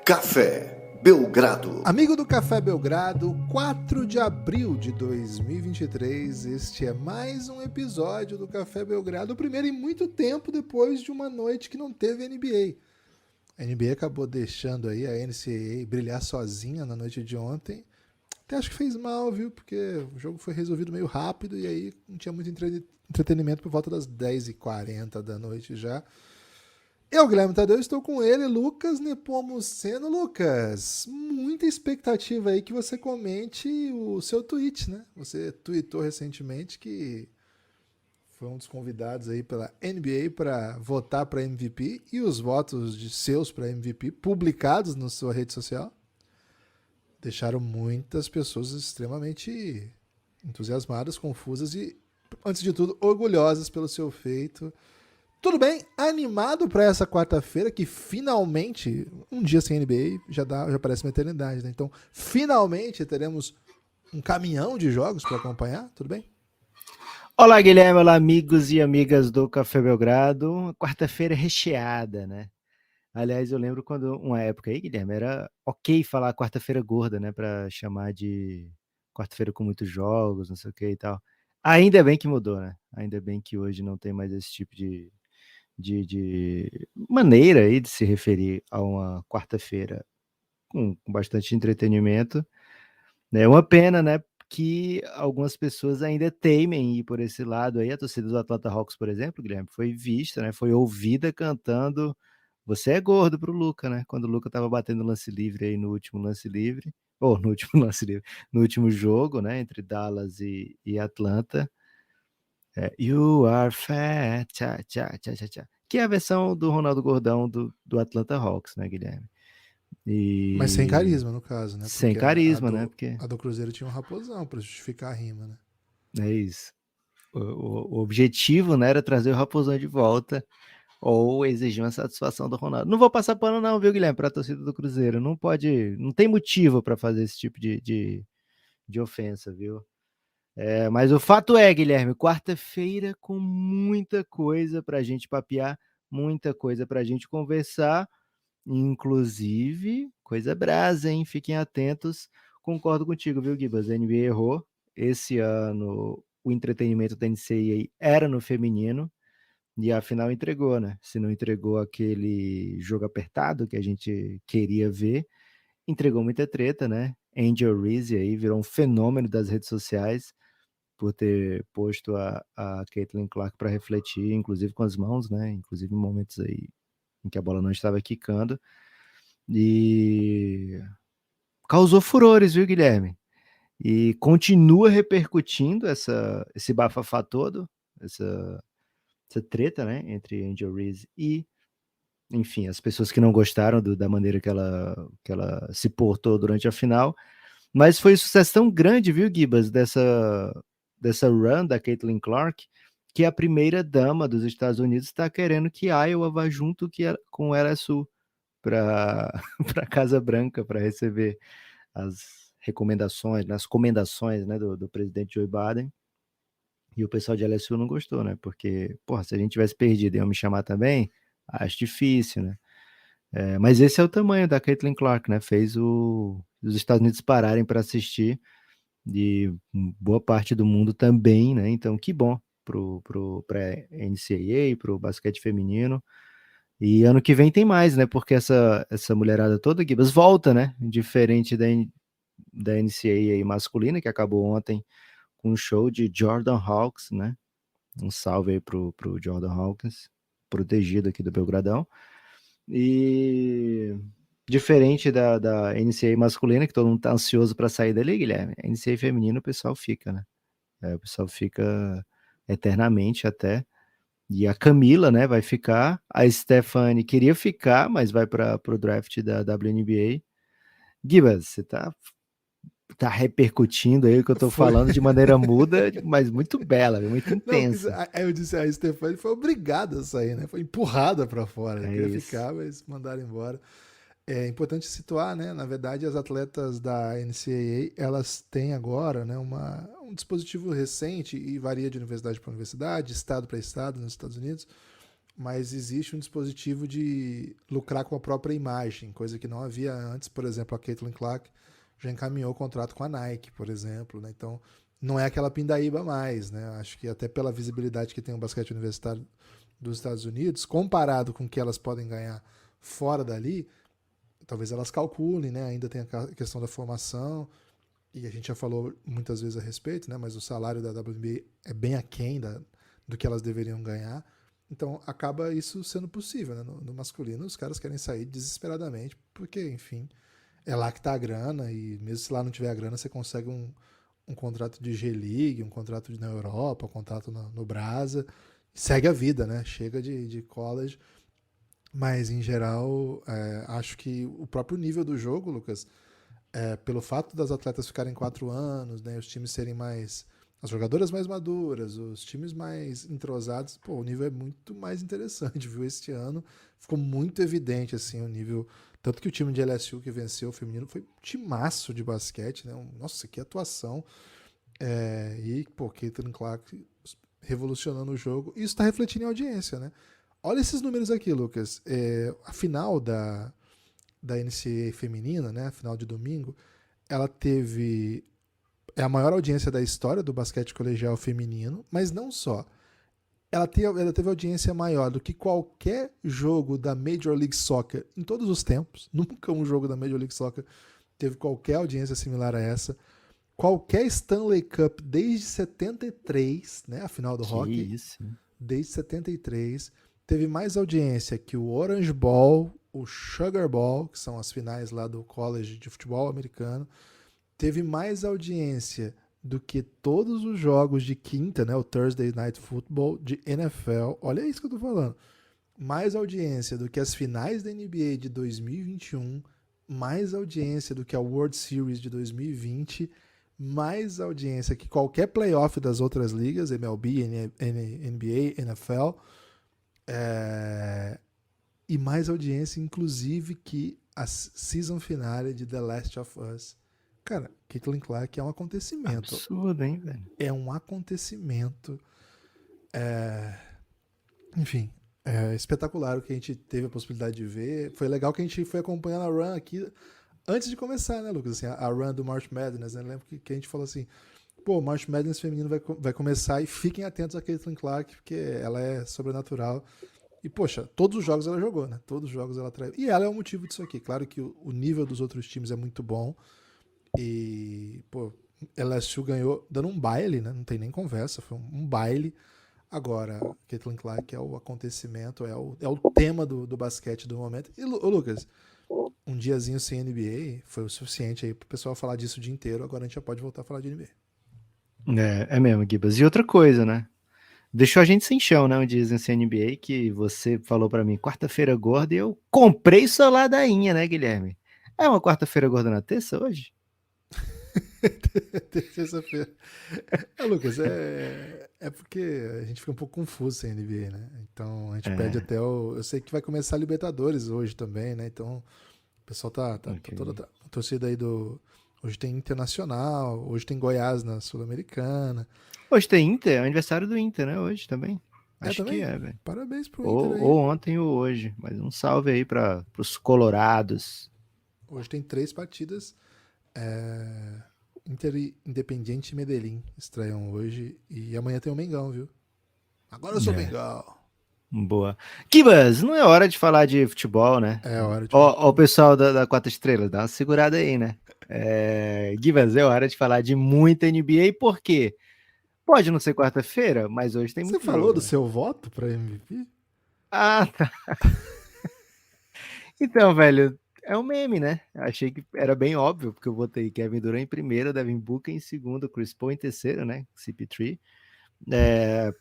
Café Belgrado. Amigo do Café Belgrado, 4 de abril de 2023, este é mais um episódio do Café Belgrado, o primeiro em muito tempo depois de uma noite que não teve NBA. A NBA acabou deixando aí a NCAA brilhar sozinha na noite de ontem. Até acho que fez mal, viu? Porque o jogo foi resolvido meio rápido e aí não tinha muito entretenimento por volta das 10h40 da noite já. Eu, Guilherme Tadeu, estou com ele, Lucas Nepomuceno. Lucas, muita expectativa aí que você comente o seu tweet, né? Você tweetou recentemente que foi um dos convidados aí pela NBA para votar para MVP e os votos de seus para MVP publicados na sua rede social deixaram muitas pessoas extremamente entusiasmadas, confusas e, antes de tudo, orgulhosas pelo seu feito. Tudo bem? Animado para essa quarta-feira, que finalmente, um dia sem NBA já parece uma eternidade, né? Então, finalmente teremos um caminhão de jogos para acompanhar, tudo bem? Olá, Guilherme, olá, amigos e amigas do Café Belgrado. Uma quarta-feira recheada, né? Aliás, eu lembro quando, uma época aí, Guilherme, era ok falar quarta-feira gorda, né? Para chamar de quarta-feira com muitos jogos, não sei o que e tal. Ainda bem que mudou, né? Ainda bem que hoje não tem mais esse tipo de maneira aí de se referir a uma quarta-feira com bastante entretenimento. É uma pena, né? Que algumas pessoas ainda temem ir por esse lado aí. A torcida do Atlanta Hawks, por exemplo, Guilherme, foi vista, né? Foi ouvida cantando "Você é gordo" pro Luka, né? Quando o Luka tava batendo lance livre aí no último lance livre, ou no último lance livre, no último jogo, né? Entre Dallas e Atlanta. You are fat, tchá, tchá, tchá, tchá, tchá. Que é a versão do Ronaldo Gordão do Atlanta Hawks, né, Guilherme? Mas sem E carisma, no caso, né? sem Porque a carisma, né? do, Porque a do Cruzeiro tinha um raposão para justificar a rima, né? é isso. O objetivo, né, era trazer o Raposão de volta ou exigir uma satisfação do Ronaldo. Não vou passar pano não, viu, Guilherme, para a torcida do Cruzeiro. Não pode, não tem motivo para fazer esse tipo de ofensa, viu? Mas o fato é, Guilherme, quarta-feira com muita coisa para a gente papear, muita coisa para a gente conversar, inclusive coisa brasa, hein? Fiquem atentos. Concordo contigo, viu, Gibas? A NBA errou. Esse ano o entretenimento da NCAA era no feminino e afinal entregou, né? Se não entregou aquele jogo apertado que a gente queria ver, entregou muita treta, né? Angel Reese aí virou um fenômeno das redes sociais por ter posto a Caitlin Clark para refletir, inclusive com as mãos, né? Inclusive em momentos aí em que a bola não estava quicando. E causou furores, viu, Guilherme? E continua repercutindo esse bafafá todo, essa treta, né, entre Angel Reese e, enfim, as pessoas que não gostaram da maneira que ela se portou durante a final. Mas foi um sucesso tão grande, viu, Gibas, dessa run da Caitlin Clark, que a primeira dama dos Estados Unidos está querendo que Iowa vá junto com o LSU para a Casa Branca para receber as recomendações, as comendações, né, do presidente Joe Biden. E o pessoal de LSU não gostou, né? Porque, porra, se a gente tivesse perdido e eu me chamar também, acho difícil, né? Mas esse é o tamanho da Caitlin Clark, né? Fez os Estados Unidos pararem para assistir e boa parte do mundo também, né? Então, que bom para NCAA, para o basquete feminino. E ano que vem tem mais, né? Porque essa mulherada toda, Gibas, volta, né? Diferente da NCAA masculina, que acabou ontem com um show de Jordan Hawks, né? Um salve aí pro Jordan Hawkins, protegido aqui do Belgradão. E diferente da NCAA masculina, que todo mundo tá ansioso para sair dali, Guilherme, a NCAA feminina o pessoal fica, né? O pessoal fica eternamente até. E a Camila, né, vai ficar. A Stephanie queria ficar, mas vai para o draft da WNBA. Gibas, você tá repercutindo aí o que eu tô Foi. falando de maneira muda, mas muito bela, muito Não, porque intensa. aí eu disse, a Stephanie foi obrigada a sair, né? Foi empurrada para fora. Ela É queria isso. ficar, mas mandaram embora. É importante situar, né? Na verdade, as atletas da NCAA, elas têm agora, né, um dispositivo recente e varia de universidade para universidade, estado para estado nos Estados Unidos, mas existe um dispositivo de lucrar com a própria imagem, coisa que não havia antes. Por exemplo, a Caitlin Clark já encaminhou o contrato com a Nike, por exemplo, né? Então, não é aquela pindaíba mais, né? Acho que até pela visibilidade que tem o basquete universitário dos Estados Unidos, comparado com o que elas podem ganhar fora dali, talvez elas calculem, né? Ainda tem a questão da formação, e a gente já falou muitas vezes a respeito, né? Mas o salário da WNBA é bem aquém do que elas deveriam ganhar. Então acaba isso sendo possível, né? No masculino, os caras querem sair desesperadamente, porque, enfim, é lá que tá a grana, e mesmo se lá não tiver a grana, você consegue um contrato de G-League, um contrato na Europa, um contrato no Brasa, e segue a vida, né? Chega de college. Mas, em geral, acho que o próprio nível do jogo, Lucas, pelo fato das atletas ficarem 4 anos, né, os times serem mais. As jogadoras mais maduras, os times mais entrosados, pô, o nível é muito mais interessante, viu? Este ano ficou muito evidente, assim, o nível. Tanto que o time de LSU que venceu o feminino foi um timaço de basquete, né? Nossa, que atuação. E, pô, Caitlin Clark revolucionando o jogo. E isso está refletindo em audiência, né? Olha esses números aqui, Lucas. A final da NCAA feminina, né? A final de domingo, ela teve a maior audiência da história do basquete colegial feminino, mas não só. Ela teve audiência maior do que qualquer jogo da Major League Soccer em todos os tempos. Nunca um jogo da Major League Soccer teve qualquer audiência similar a essa. Qualquer Stanley Cup desde 73, né, a final do Que hockey, isso. desde 73, teve mais audiência que o Orange Bowl, o Sugar Bowl, que são as finais lá do college de futebol americano, teve mais audiência do que todos os jogos de quinta, né, o Thursday Night Football de NFL. Olha isso que eu tô falando. Mais audiência do que as finais da NBA de 2021, mais audiência do que a World Series de 2020, mais audiência que qualquer playoff das outras ligas, MLB, NBA, NFL, e mais audiência, inclusive, que a season finale de The Last of Us. Cara, Caitlin Clark é um acontecimento. Absurdo, hein, velho? É um acontecimento. Enfim, espetacular o que a gente teve a possibilidade de ver. Foi legal que a gente foi acompanhando a run aqui antes de começar, né, Lucas? Assim, a run do March Madness, né? Eu lembro que a gente falou assim, pô, o March Madness feminino vai começar e fiquem atentos a Caitlin Clark, porque ela é sobrenatural. E, poxa, todos os jogos ela jogou, né? Todos os jogos ela traiu. E ela é o motivo disso aqui. Claro que o nível dos outros times é muito bom. E, pô, LSU ganhou dando um baile, né? Não tem nem conversa, foi um baile. Agora, Caitlin Clark é o acontecimento, é o tema do basquete do momento. E, Lucas, um diazinho sem NBA foi o suficiente aí pro pessoal falar disso o dia inteiro. Agora a gente já pode voltar a falar de NBA. É mesmo, Gibas. E outra coisa, né? Deixou a gente sem chão, né? Um dia nesse NBA que você falou pra mim, quarta-feira gorda, e eu comprei sua ladainha, né, Guilherme? É uma quarta-feira gorda na terça hoje? Terça-feira. Lucas, é porque a gente fica um pouco confuso sem NBA, né? Então a gente perde até o. Eu sei que vai começar a Libertadores hoje também, né? Então o pessoal tá toda a torcida aí do. Hoje tem Internacional, hoje tem Goiás na Sul-Americana. Hoje tem Inter, é aniversário do Inter, né? Hoje também. Acho Também? que é, velho. Parabéns pro Inter aí. Ou ontem ou hoje. Mas um salve aí para os colorados. Hoje tem 3 partidas. Inter e Independiente Medellín estreiam hoje. E amanhã tem o Mengão, viu? Agora eu sou Mengão. Boa. Kibas, não é hora de falar de futebol, né? É hora de Ó, o pessoal da Quatro Estrelas, dá uma segurada aí, né? Gibas, é hora de falar de muita NBA, por quê? Pode não ser quarta-feira, mas hoje tem Você muito falou jogo, do né? seu voto pra MVP? Ah, tá. Então, velho, é um meme, né? Achei que era bem óbvio, porque eu botei Kevin Durant em primeiro, Devin Booker em segundo, Chris Paul em terceiro, né? CP3.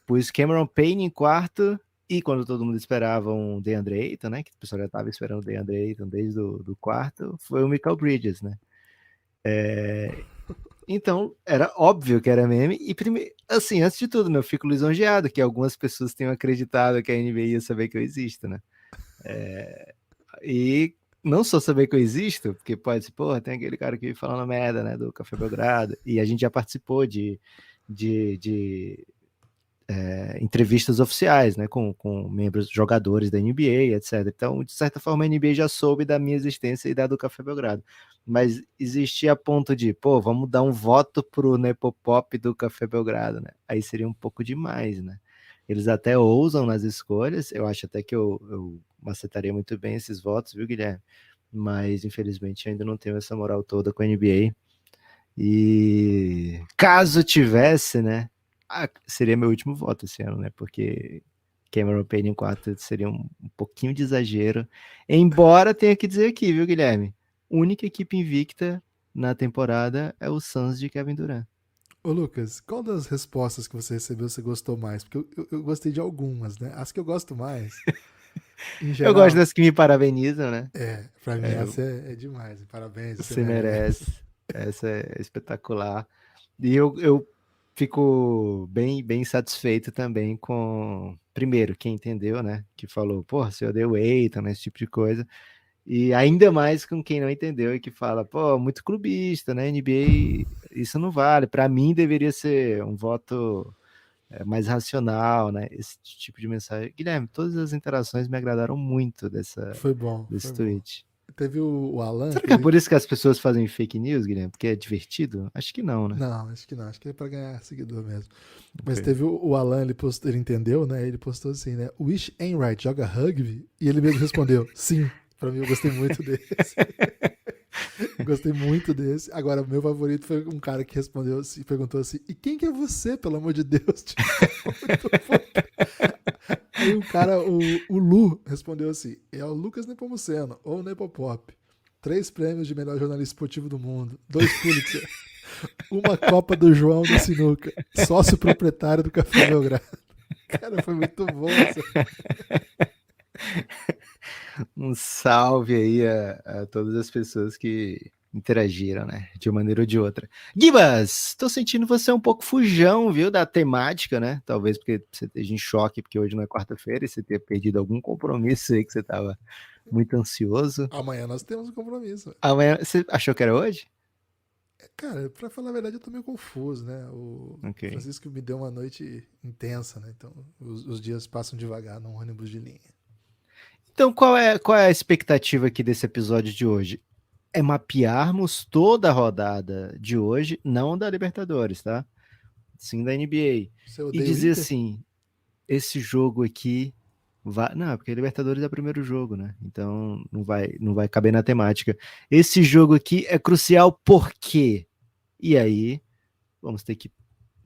Pus Cameron Payne em quarto, e quando todo mundo esperava um DeAndre Ayton, né? Que o pessoal já estava esperando o DeAndre Ayton desde do quarto, foi o Michael Bridges, né? Então, era óbvio que era meme. E, assim, antes de tudo, né, eu fico lisonjeado que algumas pessoas tenham acreditado que a NBA ia saber que eu existo, né? E não só saber que eu existo, porque pode ser, porra, tem aquele cara que falando merda, né, do Café Belgrado, e a gente já participou de entrevistas oficiais, né, com membros, jogadores da NBA, etc. Então, de certa forma, a NBA já soube da minha existência e da do Café Belgrado. Mas existia a ponto de, pô, vamos dar um voto pro Nepopop do Café Belgrado, né? Aí seria um pouco demais, né? Eles até ousam nas escolhas, eu acho até que eu macetaria muito bem esses votos, viu, Guilherme? Mas, infelizmente, ainda não tenho essa moral toda com a NBA. E caso tivesse, né, seria meu último voto esse ano, né? Porque Cameron Payne em quarto seria um pouquinho de exagero. Embora tenha que dizer aqui, viu, Guilherme? Única equipe invicta na temporada é o Suns de Kevin Durant. Ô Lucas, qual das respostas que você recebeu você gostou mais? Porque eu gostei de algumas, né? As que eu gosto mais, em Eu gosto geral, das que me parabenizam, né? pra mim essa é demais. Parabéns, você Você merece. merece. Essa é espetacular. E eu fico bem satisfeito também com, primeiro, quem entendeu, né? Que falou, pô, você odeia o Eitan, né? Esse tipo de coisa. E ainda mais com quem não entendeu e que fala, pô, muito clubista, né? NBA, isso não vale. Para mim, deveria ser um voto mais racional, né? Esse tipo de mensagem. Guilherme, todas as interações me agradaram muito Foi bom, foi desse bom. tweet. Teve o Alan, Será que que é ele. por isso que as pessoas fazem fake news, Guilherme? Porque é divertido? Acho que não, né? Não, acho que não. Acho que é pra ganhar seguidor mesmo. Mas Ok. teve o Alan, ele entendeu, né? Ele postou assim, né? Wish Enright joga rugby? E ele mesmo respondeu, sim. Pra mim, eu gostei muito desse. Gostei muito desse. Agora, o meu favorito foi um cara que respondeu assim, perguntou assim, e quem que é você, pelo amor de Deus? Tipo, muito bom. Aí o cara, o Lu, respondeu assim, é o Lucas Nepomuceno, ou Nepopop. 3 prêmios de melhor jornalista esportivo do mundo, 2 Pulitzer, uma Copa do João da Sinuca, sócio proprietário do Café Belgrado. Cara, foi muito bom essa. Um salve aí a todas as pessoas que interagiram, né? De uma maneira ou de outra. Gibas, tô sentindo você um pouco fujão, viu? Da temática, né? Talvez porque você esteja em choque, porque hoje não é quarta-feira e você tenha perdido algum compromisso aí que você tava muito ansioso. Amanhã nós temos um compromisso. Amanhã, você achou que era hoje? Cara, pra falar a verdade, eu tô meio confuso, né? O Ok. Francisco me deu uma noite intensa, né? Então os dias passam devagar num ônibus de linha. Então, qual é a expectativa aqui desse episódio de hoje? É mapearmos toda a rodada de hoje, não da Libertadores, tá? Sim da NBA. Você E odeia o dizer Inter? assim, esse jogo aqui vai, não, porque Libertadores é o primeiro jogo, né? Então não vai caber na temática. Esse jogo aqui é crucial por quê? E aí vamos ter que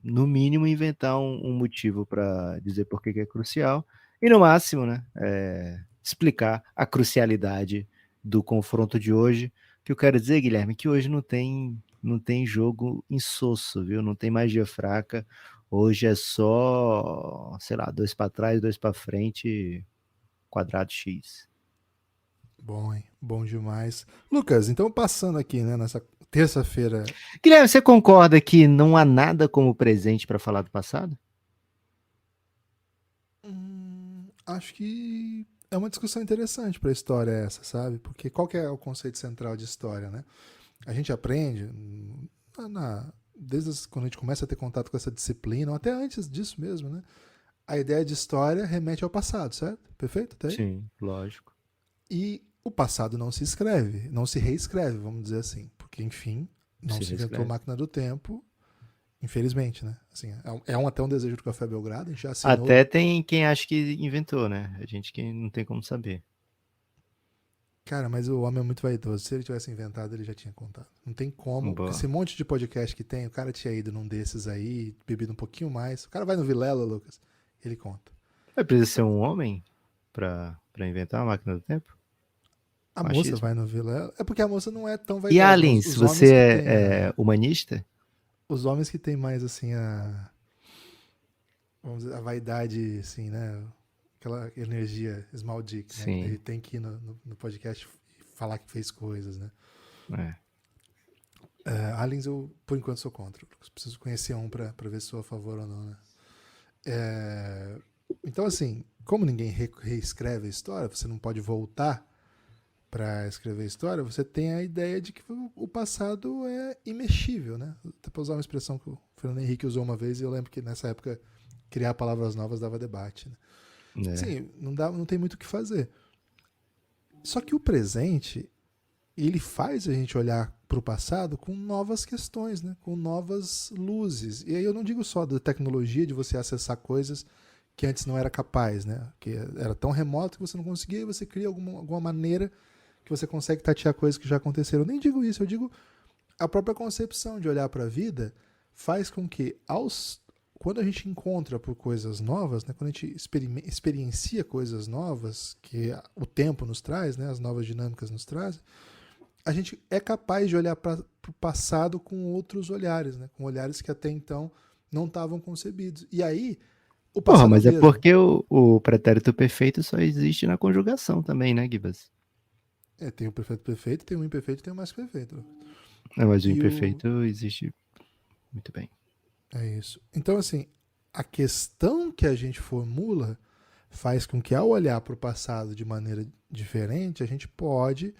no mínimo inventar um motivo para dizer por que é crucial e no máximo, né, explicar a crucialidade do confronto de hoje. O que eu quero dizer, Guilherme, que hoje não tem jogo insosso, viu? Não tem magia fraca. Hoje é só, sei lá, 2 para trás, 2 para frente, quadrado X. Bom, hein? Bom demais. Lucas, então passando aqui, né, nessa terça-feira. Guilherme, você concorda que não há nada como presente para falar do passado? Acho que é uma discussão interessante para a história essa, sabe? Porque qual que é o conceito central de história, né? A gente aprende desde quando a gente começa a ter contato com essa disciplina, ou até antes disso mesmo, né? A ideia de história remete ao passado, certo? Perfeito? Tá aí? Sim, lógico. E o passado não se escreve, não se reescreve, vamos dizer assim. Porque, enfim, não Se se inventou reescreve. máquina do tempo, infelizmente, né? Assim, até um desejo do Café Belgrado, a gente já assinou. Até tem quem acha que inventou, né? A gente que não tem como saber. Cara, mas o homem é muito vaidoso. Se ele tivesse inventado, ele já tinha contado. Não tem como. Com esse Boa. monte de podcast que tem, o cara tinha ido num desses aí, bebido um pouquinho mais. O cara vai no Vilela, Lucas, ele conta. É preciso ser um homem para inventar a máquina do tempo? A moça Machismo. vai no Vilela. É porque a moça não é tão E vaidosa, mas aliens, os homens você que têm é humanista? os homens que têm mais assim vamos dizer, a vaidade, assim, né? Aquela energia small dick, né? Ele Sim. tem que ir no podcast e falar que fez coisas, né? É. Aliens eu, por enquanto, sou contra. Preciso conhecer um pra ver se sou a favor ou não, né? Então, assim, como ninguém reescreve a história, você não pode voltar para escrever a história, você tem a ideia de que o passado é imexível, né? Até para usar uma expressão que o Fernando Henrique usou uma vez, e eu lembro que nessa época criar palavras novas dava debate, né? Sim, não tem muito o que fazer. Só que o presente, ele faz a gente olhar para o passado com novas questões, né? Com novas luzes. E aí eu não digo só da tecnologia, de você acessar coisas que antes não era capaz, né? Que era tão remoto que você não conseguia, e você cria alguma maneira que você consegue tatear coisas que já aconteceram. Eu nem digo isso, eu digo a própria concepção de olhar para a vida faz com que, quando a gente encontra por coisas novas, né? Quando a gente experiencia coisas novas, que o tempo nos traz, né? As novas dinâmicas nos trazem, a gente é capaz de olhar para o passado com outros olhares, né? Com olhares que até então não estavam concebidos. E aí, o Porra, passado mas é mesmo... porque o pretérito perfeito só existe na conjugação também, né, Gibas? tem o perfeito perfeito, tem o imperfeito e tem o mais perfeito. Não, mas o E imperfeito existe muito bem. É isso. Então, assim, a questão que a gente formula faz com que, ao olhar para o passado de maneira diferente, a gente pode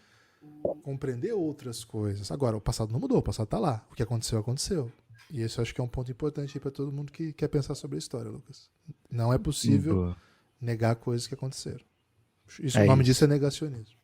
compreender outras coisas. Agora, o passado não mudou, o passado está lá. O que aconteceu, aconteceu. E esse eu acho que é um ponto importante para todo mundo que quer pensar sobre a história, Lucas. Não é possível Boa. negar coisas que aconteceram. O É nome disso isso. é negacionismo.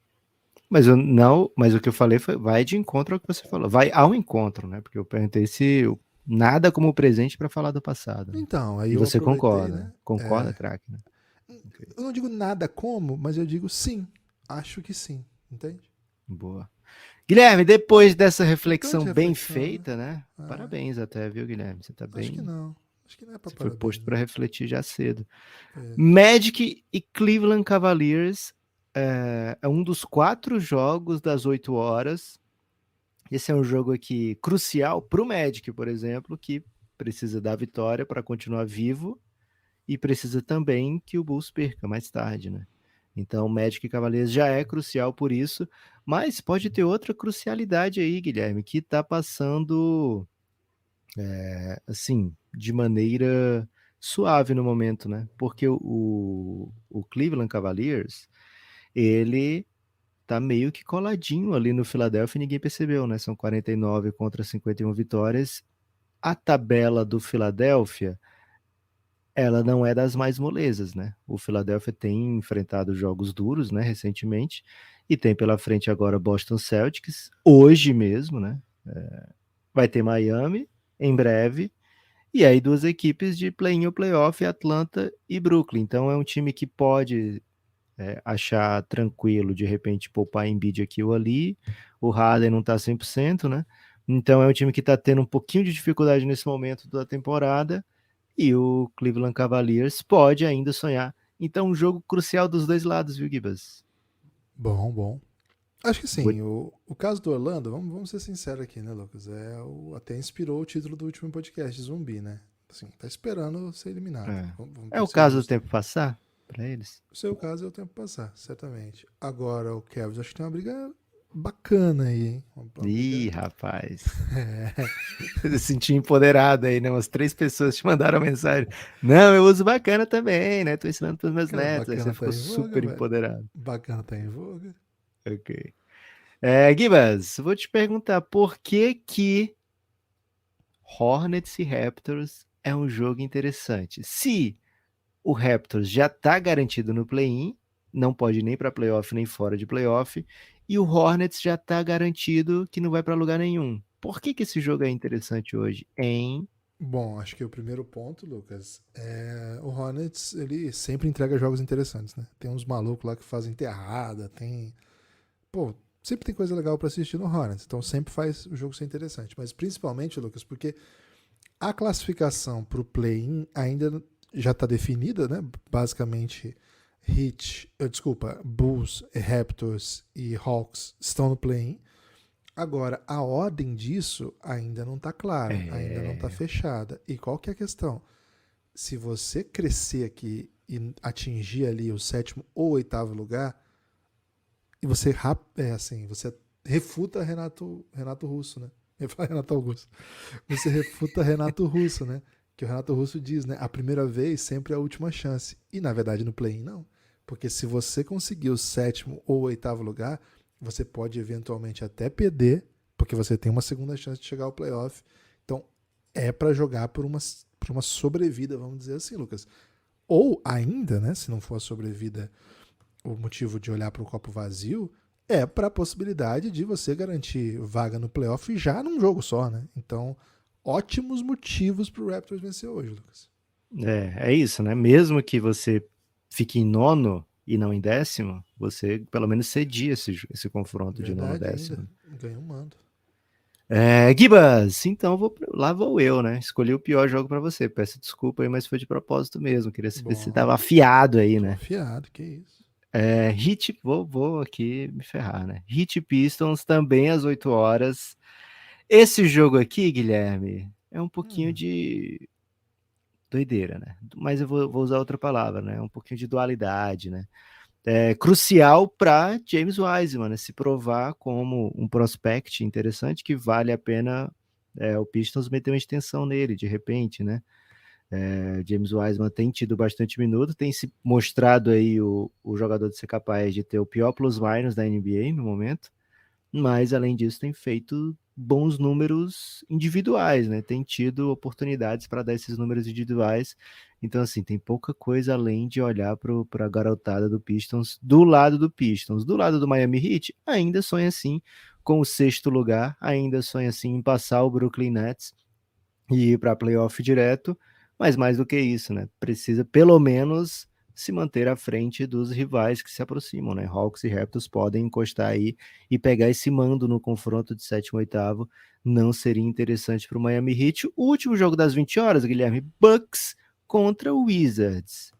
Mas o que eu falei vai de encontro ao que você falou. Vai ao encontro, né? Porque eu perguntei se nada como presente para falar do passado. Né? Então, aí E eu você aproveitei, concorda? né? Concorda, craque? Né? Okay. Eu não digo nada como, mas eu digo sim. Acho que sim. Entende? Boa. Guilherme, depois dessa Importante reflexão bem reflexão, feita, né? né? Parabéns até, viu, Guilherme? Você tá bem. Acho que não. Acho que não é pra Você foi parabéns. posto para refletir já cedo. É. Magic e Cleveland Cavaliers é um dos 4 jogos das 8 horas. Esse é um jogo aqui crucial para o Magic, por exemplo, que precisa da vitória para continuar vivo e precisa também que o Bulls perca mais tarde, né? Então, Magic e Cavaliers já é crucial por isso, mas pode ter outra crucialidade aí, Guilherme, que está passando assim, de maneira suave no momento, né? Porque o Cleveland Cavaliers, ele tá meio que coladinho ali no Philadelphia e ninguém percebeu, né? São 49 contra 51 vitórias. A tabela do Philadelphia, ela não é das mais molezas, né? O Philadelphia tem enfrentado jogos duros, né, recentemente, e tem pela frente agora Boston Celtics, hoje mesmo, né? Vai ter Miami em breve, e aí 2 equipes de play-in ou playoff, Atlanta e Brooklyn. Então é um time que pode achar tranquilo, de repente poupar Embiid aqui ou ali, o Harden não tá 100%, né? Então é um time que tá tendo um pouquinho de dificuldade nesse momento da temporada, e o Cleveland Cavaliers pode ainda sonhar. Então um jogo crucial dos dois lados, viu, Gibas? Bom. Acho que sim. O caso do Orlando, vamos ser sinceros aqui, né, Lucas? Até inspirou o título do último podcast, Zumbi, né? Assim, tá esperando ser eliminado. É o caso do tempo passar para eles? O seu caso é o tempo passar, certamente. Agora, o Cavs, acho que tem uma briga bacana aí, hein? Ih, rapaz. Eu senti empoderado aí, né? Umas 3 pessoas te mandaram mensagem. Não, eu uso bacana também, né? Tô ensinando pros meus netos. Aí você ficou super empoderado. Bacana tá em voga. Ok. Gibas, vou te perguntar por que Hornets e Raptors é um jogo interessante. Se o Raptors já tá garantido no play-in, não pode nem para playoff nem fora de playoff, e o Hornets já tá garantido que não vai para lugar nenhum. Por que esse jogo é interessante hoje, hein? Bom, acho que o primeiro ponto, Lucas, o Hornets, ele sempre entrega jogos interessantes, né? Tem uns malucos lá que fazem enterrada, sempre tem coisa legal para assistir no Hornets, então sempre faz o jogo ser interessante. Mas principalmente, Lucas, porque a classificação para o play-in ainda já está definida, né? Basicamente, Bulls, Raptors e Hawks estão no play-in. Agora, a ordem disso ainda não está clara, ainda não está fechada. E qual que é a questão? Se você crescer aqui e atingir ali o 7º ou 8º lugar, e você refuta Renato Russo, né? Eu falo Renato Augusto. Você refuta Renato Russo, né? Que o Renato Russo diz, né? A primeira vez sempre é a última chance. E na verdade no play-in não. Porque se você conseguir o 7º ou 8º lugar, você pode eventualmente até perder, porque você tem uma segunda chance de chegar ao playoff. Então é para jogar por uma sobrevida, vamos dizer assim, Lucas. Ou ainda, né, se não for a sobrevida o motivo de olhar para o copo vazio, é para a possibilidade de você garantir vaga no playoff já num jogo só, né? Então, ótimos motivos para o Raptors vencer hoje, Lucas. É isso, né? Mesmo que você fique em nono e não em décimo, você pelo menos cedia esse confronto de nono a Verdade ainda. décimo. Ganhou um mando. Gibas, então lá vou eu, né? Escolhi o pior jogo pra você. Peço desculpa aí, mas foi de propósito mesmo. Queria saber se você tava Bom, afiado aí, tô né? afiado, que isso. Vou aqui me ferrar, né? Heat Pistons também às 8 horas. Esse jogo aqui, Guilherme, é um pouquinho Hum, de doideira, né? Mas eu vou usar outra palavra, né? Um pouquinho de dualidade, né? É crucial para James Wiseman, né? Se provar como um prospect interessante que vale a pena o Pistons meter uma extensão nele, de repente, né? James Wiseman tem tido bastante minuto, tem se mostrado aí o jogador de ser capaz de ter o pior plus-minus da NBA no momento, mas além disso tem feito bons números individuais, né? Tem tido oportunidades para dar esses números individuais. Então, assim, tem pouca coisa além de olhar para a garotada do Pistons, do lado do Pistons. Do lado do Miami Heat, ainda sonha assim com o sexto lugar, ainda sonha assim em passar o Brooklyn Nets e ir para playoff direto, mas mais do que isso, né? Precisa pelo menos se manter à frente dos rivais que se aproximam, né? Hawks e Raptors podem encostar aí e pegar esse mando no confronto de sétimo e oitavo. Não seria interessante para o Miami Heat. O último jogo das 20 horas, Guilherme, Bucks contra Wizards.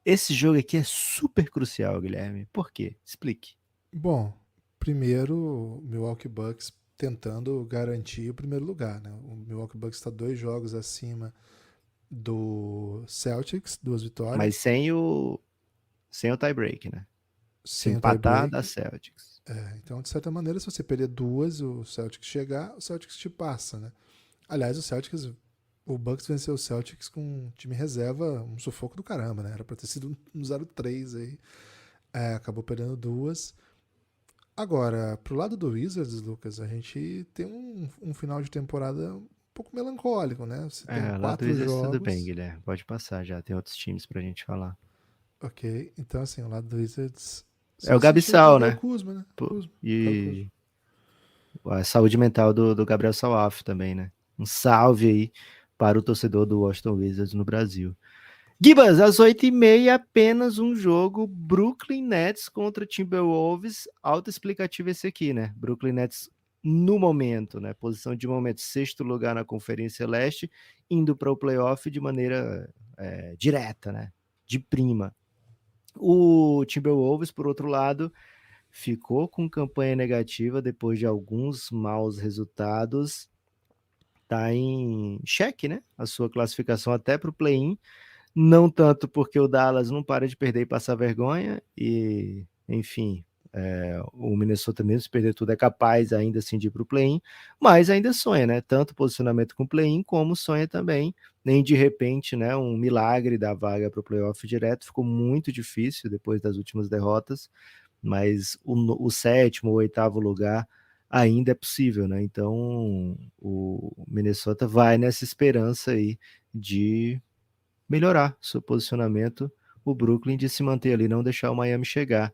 Esse jogo aqui é super crucial, Guilherme. Por quê? Explique. Bom, primeiro, o Milwaukee Bucks tentando garantir o primeiro lugar, né? O Milwaukee Bucks está 2 jogos acima do Celtics, 2 Mas vitórias, sem o tie-break, né? Se sem o empatar, dá tie-break. Celtics. Então, de certa maneira, se você perder 2, o Celtics chegar, o Celtics te passa, né? Aliás, o Bucks venceu o Celtics com um time reserva, um sufoco do caramba, né? Era pra ter sido um 0-3 aí. Acabou perdendo 2. Agora, pro lado do Wizards, Lucas, a gente tem um final de temporada um pouco melancólico, né? Você tem Lá do 4 Wizards tudo bem, jogos. Guilherme. Pode passar já. Tem outros times pra gente falar. Ok, então assim, o lado do Wizards É só o sentiu de Gabissal, perder o né? Kuzma, né? Pô, Kyle Kuzma. e a saúde mental do Gabriel Salaf também, né? Um salve aí para o torcedor do Washington Wizards no Brasil. Gibas, às 8h30, apenas um jogo. Brooklyn Nets contra Timberwolves. Autoexplicativo esse aqui, né? Brooklyn Nets no momento, né? Posição de momento, sexto lugar na Conferência Leste, indo para o playoff de maneira direta, né? De prima. O Timberwolves, por outro lado, ficou com campanha negativa depois de alguns maus resultados. Está em xeque, né? A sua classificação até para o play-in. Não tanto porque o Dallas não para de perder e passar vergonha, e, enfim, o Minnesota mesmo, se perder tudo, é capaz ainda assim de ir para o play-in, mas ainda sonha, né? Tanto posicionamento com o play-in, como sonha também, nem de repente, né? Um milagre da vaga para o playoff direto. Ficou muito difícil depois das últimas derrotas, mas o sétimo ou oitavo lugar ainda é possível, né? Então o Minnesota vai nessa esperança aí de melhorar seu posicionamento, o Brooklyn de se manter ali, não deixar o Miami chegar.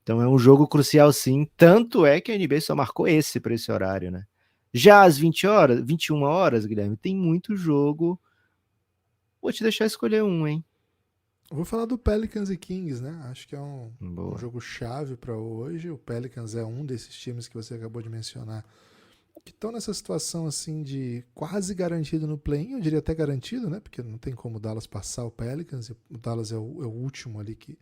Então é um jogo crucial sim, tanto é que a NBA só marcou esse para esse horário, né? Já às 20 horas, 21 horas, Guilherme, tem muito jogo. Vou te deixar escolher um, hein? Eu vou falar do Pelicans e Kings, né? Acho que é um Boa. jogo chave para hoje. O Pelicans é um desses times que você acabou de mencionar que estão nessa situação assim de quase garantido no play-in, eu diria até garantido, né? Porque não tem como o Dallas passar o Pelicans, o Dallas é o último ali que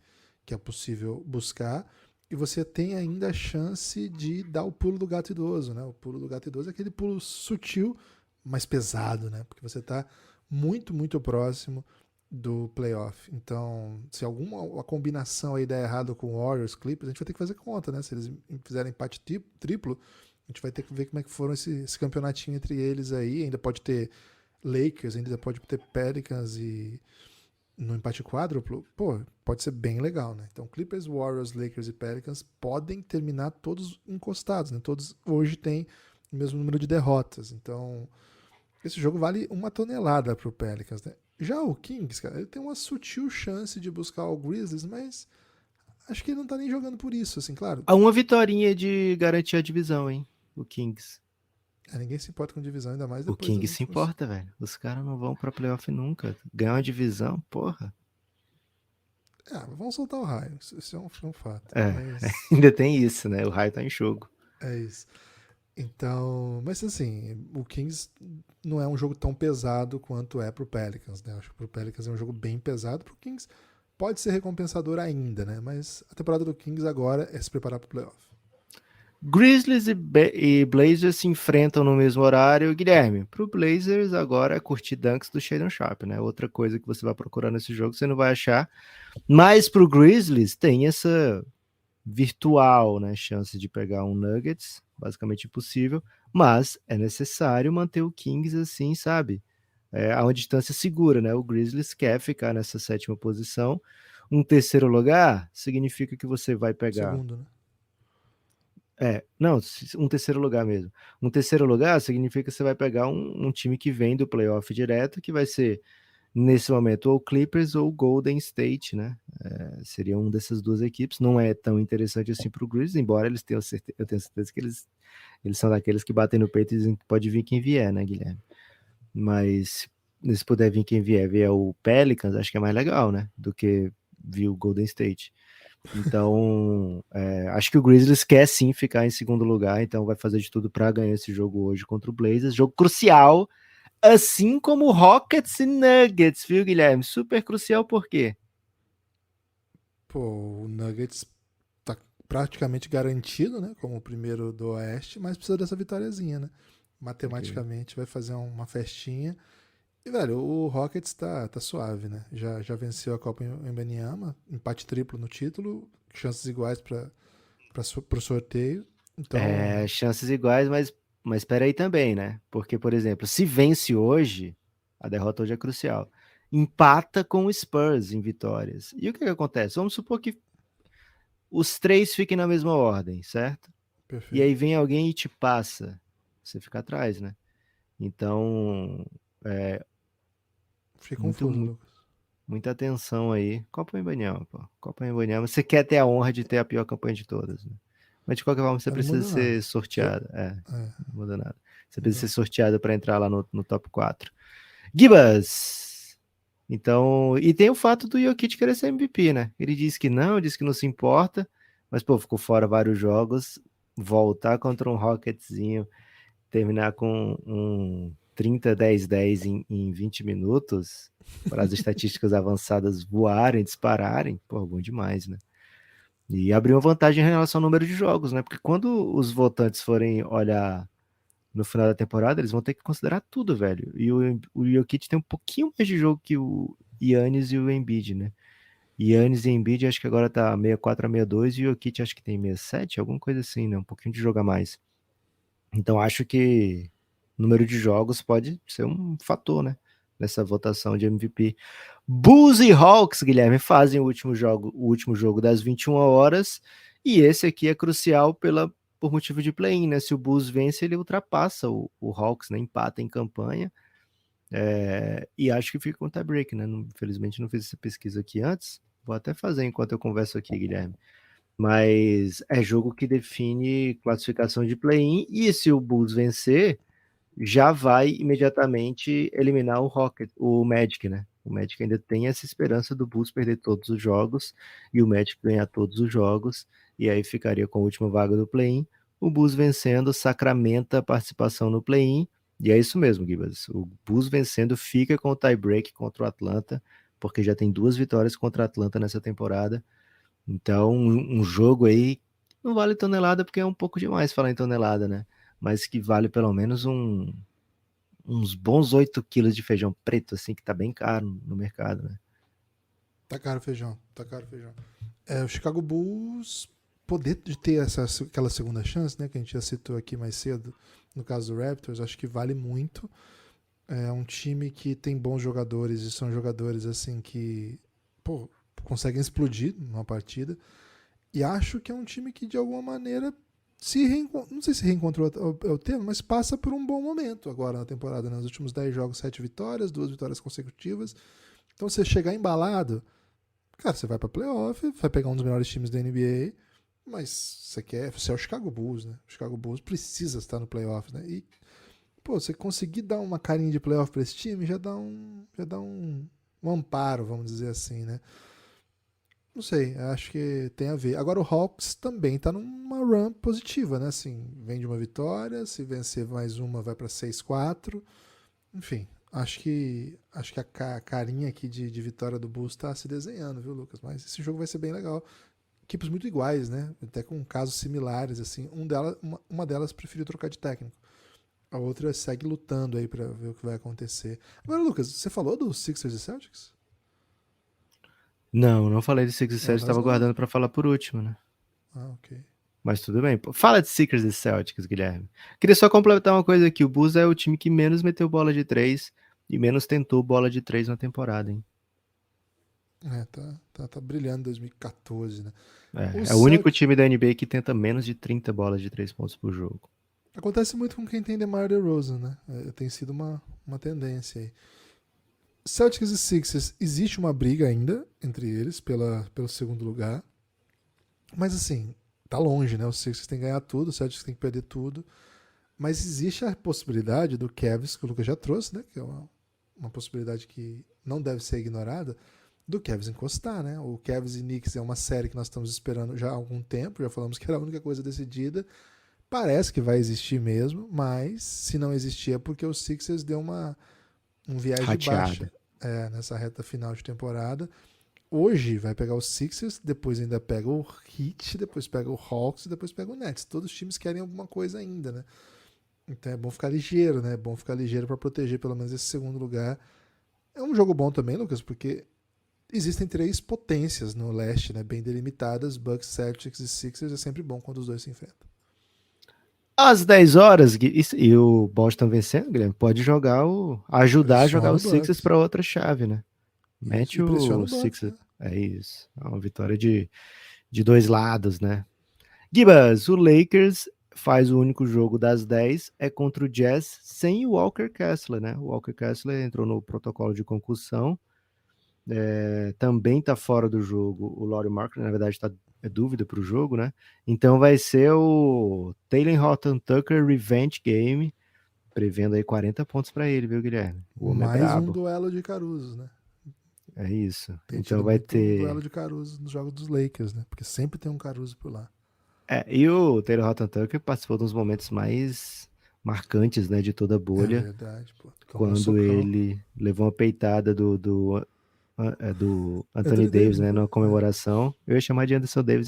é possível buscar. E você tem ainda a chance de dar o pulo do gato idoso, né? O pulo do gato idoso é aquele pulo sutil, mas pesado, né? Porque você está muito, muito próximo do playoff. Então, se alguma combinação aí der errado com Warriors, Clippers, a gente vai ter que fazer conta, né? Se eles fizerem empate triplo, a gente vai ter que ver como é que foram esse campeonatinho entre eles aí. Ainda pode ter Lakers, ainda pode ter Pelicans e no empate quádruplo. Pô, pode ser bem legal, né? Então Clippers, Warriors, Lakers e Pelicans podem terminar todos encostados, né? Todos hoje têm o mesmo número de derrotas. Então Esse jogo vale 1 tonelada pro Pelicans, né? Já o Kings, cara, ele tem uma sutil chance de buscar o Grizzlies, mas acho que ele não tá nem jogando por isso, assim, claro. Há uma vitorinha de garantir a divisão, hein? O Kings. Ninguém se importa com divisão, ainda mais O depois dos Kings se últimos. importa, velho. Os caras não vão pra playoff nunca. Ganhar uma divisão, porra. Vamos soltar o raio, isso é um fato. É, Mas ainda tem isso, né? O raio tá em jogo. é isso. Então, mas assim, o Kings não é um jogo tão pesado quanto é pro Pelicans, né? Acho que pro Pelicans é um jogo bem pesado, pro Kings pode ser recompensador ainda, né? Mas a temporada do Kings agora é se preparar pro playoff. Grizzlies e Blazers se enfrentam no mesmo horário. Guilherme, pro Blazers agora é curtir dunks do Shadon Sharp, né? Outra coisa que você vai procurar nesse jogo, você não vai achar. Mas pro Grizzlies tem essa virtual, né, chance de pegar um Nuggets, basicamente impossível, mas é necessário manter o Kings assim, sabe? A uma distância segura, né? O Grizzlies quer ficar nessa 7ª posição. Um terceiro lugar significa que você vai pegar. Segundo, né? Não, um terceiro lugar mesmo. Um terceiro lugar significa que você vai pegar um time que vem do playoff direto, que vai ser, nesse momento, ou Clippers ou Golden State, né? Seria uma dessas duas equipes. Não é tão interessante assim para o Grizzlies, embora eles tenham certeza, eu tenho certeza que eles são daqueles que batem no peito e dizem que pode vir quem vier, né, Guilherme? Mas se puder vir quem vier o Pelicans, acho que é mais legal, né? Do que vir o Golden State. Então, acho que o Grizzlies quer sim ficar em segundo lugar, então vai fazer de tudo para ganhar esse jogo hoje contra o Blazers. Jogo crucial, assim como Rockets e Nuggets, viu, Guilherme? Super crucial, por quê? Pô, o Nuggets tá praticamente garantido, né? Como o primeiro do Oeste, mas precisa dessa vitóriazinha, né? Matematicamente vai fazer uma festinha. E, velho, o Rockets tá suave, né? Já venceu a Copa em Banyama, empate triplo no título, chances iguais pro sorteio. Então, Chances iguais, mas espera aí também, né? Porque, por exemplo, se vence hoje, a derrota hoje é crucial. Empata com o Spurs em vitórias. E o que acontece? Vamos supor que os três fiquem na mesma ordem, certo? E aí perfeito. vem alguém e te passa. Você fica atrás, né? Então, Fiquei muito, confuso, muito, Lucas. muita atenção aí. Copa Embanyama, pô. Copa Embanyama. Você quer ter a honra de ter a pior campanha de todas, né? Mas de qualquer forma, você Mas não precisa muda nada. ser sorteado. Não muda nada. Você Muda precisa ser nada. sorteado para entrar lá no top 4. Gibas! Então, e tem o fato do Jokic querer ser MVP, né? Ele disse que não se importa, mas, pô, ficou fora vários jogos. Voltar contra um Rocketzinho, terminar com um 30-10-10 em 20 minutos, para as estatísticas avançadas voarem, dispararem, pô, bom demais, né? E abrir uma vantagem em relação ao número de jogos, né? Porque quando os votantes forem olhar no final da temporada, eles vão ter que considerar tudo, velho. E o Jokic tem um pouquinho mais de jogo que o Giannis e o Embiid, né? Giannis e Embiid acho que agora tá 64-62 e o Jokic acho que tem 67, alguma coisa assim, né? Um pouquinho de jogo a mais. Então acho que o número de jogos pode ser um fator, né? Nessa votação de MVP. Bulls e Hawks, Guilherme, fazem o último jogo das 21 horas. E esse aqui é crucial por motivo de play-in, né? Se o Bulls vence, ele ultrapassa o Hawks, né? Empata em campanha. E acho que fica com tie-break, né? Infelizmente não fiz essa pesquisa aqui antes. Vou até fazer enquanto eu converso aqui, Guilherme. Mas é jogo que define classificação de play-in. E se o Bulls vencer, já vai imediatamente eliminar o Magic, né? O Magic ainda tem essa esperança do Bulls perder todos os jogos e o Magic ganhar todos os jogos, e aí ficaria com a última vaga do play-in. O Bulls vencendo sacramenta a participação no play-in, e é isso mesmo, Gibas. O Bulls vencendo fica com o tie-break contra o Atlanta, porque já tem 2 vitórias contra o Atlanta nessa temporada. Então, um jogo aí não vale tonelada, porque é um pouco demais falar em tonelada, né? Mas que vale pelo menos uns bons 8 quilos de feijão preto, assim, que tá bem caro no mercado, né? Tá caro o feijão, tá caro o feijão. O Chicago Bulls poder de ter aquela segunda chance, né, que a gente já citou aqui mais cedo, no caso do Raptors, acho que vale muito. É um time que tem bons jogadores e são jogadores assim que, pô, conseguem explodir numa partida. E acho que é um time que de alguma maneira não sei se reencontrou é o termo, mas passa por um bom momento agora na temporada, né? Nos últimos 10 jogos, 7 vitórias, 2 vitórias consecutivas. Então, você chegar embalado, cara, você vai pra playoff, vai pegar um dos melhores times da NBA, mas você é o Chicago Bulls, né? O Chicago Bulls precisa estar no playoff, né? E, pô, você conseguir dar uma carinha de playoff pra esse time já dá um amparo, vamos dizer assim, né? Não sei, acho que tem a ver. Agora o Hawks também tá numa run positiva, né? Assim, vem de uma vitória, se vencer mais uma vai pra 6-4. Enfim, acho que a carinha aqui de vitória do Bulls tá se desenhando, viu, Lucas? Mas esse jogo vai ser bem legal. Equipes muito iguais, né? Até com casos similares, assim. Uma delas preferiu trocar de técnico. A outra segue lutando aí pra ver o que vai acontecer. Agora, Lucas, você falou dos Sixers e Celtics? Não falei de Sixers e Celtics, Das estava 9. guardando pra falar por último, né? Ah, ok. Mas tudo bem. Pô, fala de Sixers e Celtics, Guilherme. Queria só complementar uma coisa aqui. O Bulls é o time que menos meteu bola de 3 e menos tentou bola de 3 na temporada, hein? Tá brilhando em 2014, né? É o único time da NBA que tenta menos de 30 bolas de 3 pontos por jogo. Acontece muito com quem tem DeMar DeRozan, né? Tem sido uma tendência aí. Celtics e Sixers, existe uma briga ainda entre eles pelo segundo lugar. Mas assim, tá longe, né? Os Sixers tem que ganhar tudo, os Celtics tem que perder tudo. Mas existe a possibilidade do Cavs, que o Lucas já trouxe, né? Que é uma possibilidade que não deve ser ignorada, do Cavs encostar, né? O Cavs e Knicks é uma série que nós estamos esperando já há algum tempo, já falamos que era a única coisa decidida. Parece que vai existir mesmo, mas se não existir é porque o Sixers deu um viés de baixa nessa reta final de temporada. Hoje vai pegar o Sixers, depois ainda pega o Heat, depois pega o Hawks e depois pega o Nets. Todos os times querem alguma coisa ainda, né? Então é bom ficar ligeiro, né? É bom ficar ligeiro para proteger pelo menos esse segundo lugar. É um jogo bom também, Lucas, porque existem 3 potências no leste, né? Bem delimitadas. Bucks, Celtics e Sixers. É sempre bom quando os dois se enfrentam. Às 10 horas, e o Boston vencendo, Guilherme, pode ajudar a jogar Pressiona o o Sixers Bucks. para outra chave, né? Isso. Mete E pressiona o o Bucks, Sixers. né? É isso. É uma vitória de 2 lados, né? Gibas, o Lakers faz o único jogo das 10, é contra o Jazz sem o Walker Kessler, né? O Walker Kessler entrou no protocolo de concussão, também tá fora do jogo o Lauri Markkanen, na verdade é dúvida para o jogo, né? Então vai ser o Talen Horton-Tucker Revenge Game, prevendo aí 40 pontos para ele, viu, Guilherme? O homem é Mais um brabo. duelo de Caruso, né? É isso. Tem Então tido vai muito duelo ter. de Caruso nos jogos dos Lakers, né? Porque sempre tem um Caruso por lá. E o Taylor Horton-Tucker participou dos momentos mais marcantes, né, de toda a É bolha, verdade, pô. Tomou um quando socão. ele levou uma peitada do Anthony Anthony Davis, Davis, não né, foi? numa comemoração. Eu ia chamar de Anderson Davis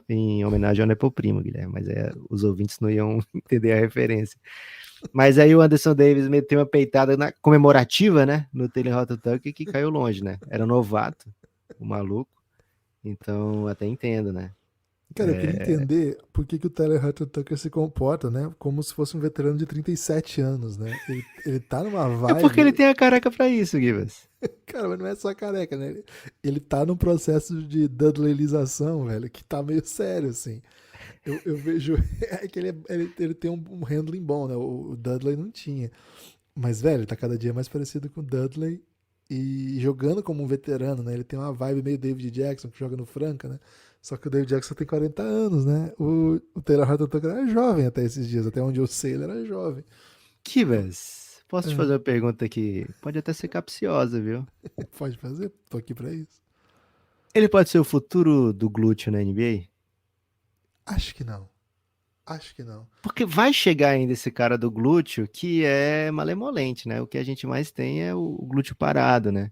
em homenagem ao Nepo Primo, Guilherme, mas os ouvintes não iam entender a referência. Mas aí o Anderson Davis meteu uma peitada comemorativa, né, no Taylor Horton-Tucker, que caiu longe, né? Era novato, o maluco. Então, até entendo, né? Cara, eu queria entender por que o Tyler Hutton-Tucker se comporta, né? Como se fosse um veterano de 37 anos, né? Ele tá numa É porque ele vibe. tem a careca pra isso, Gibas. Cara, mas não é só careca, né? Ele tá num processo de Dudleyização, velho, que tá meio sério, assim. Eu vejo. É que ele tem um handling bom, né? O Dudley não tinha. Mas, velho, ele tá cada dia mais parecido com o Dudley e jogando como um veterano, né? Ele tem uma vibe meio David Jackson, que joga no Franca, né? Só que o David Jackson tem 40 anos, né? O Taylor Horton-Tucker era jovem até esses dias, até onde eu sei, ele era jovem. Gibas, posso te É, fazer uma pergunta que pode até ser capciosa, viu? pode fazer, tô aqui pra isso. Ele pode ser o futuro do glúteo na NBA? Acho que não. Acho que não. Porque vai chegar ainda esse cara do glúteo que é malemolente, né? O que a gente mais tem é o glúteo parado, né?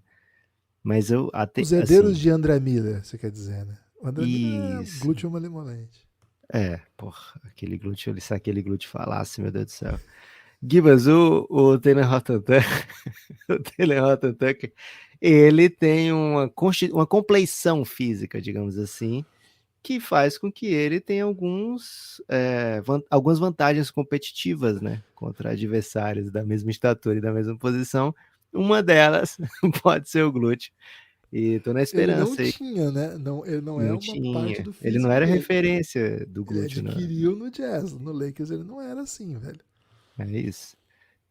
Mas Os herdeiros assim, de André Miller, você quer dizer, né? O André Miller é isso. glúteo malemolente. Porra, se aquele glúteo falasse, meu Deus do céu. Gibas, o Taylor Horton-Tucker, o Taylor Horton-Tucker, ele tem uma compleição física, digamos assim, que faz com que ele tenha algumas vantagens competitivas, né, contra adversários da mesma estatura e da mesma posição. Uma delas pode ser o glúteo. E tô na Ele não esperança aí. tinha, né? Não, ele não é Não uma parte tinha. do Ele não físico era dele. referência do Ele glúteo, não. adquiriu no Jazz. No Lakers ele não era assim, velho. É isso.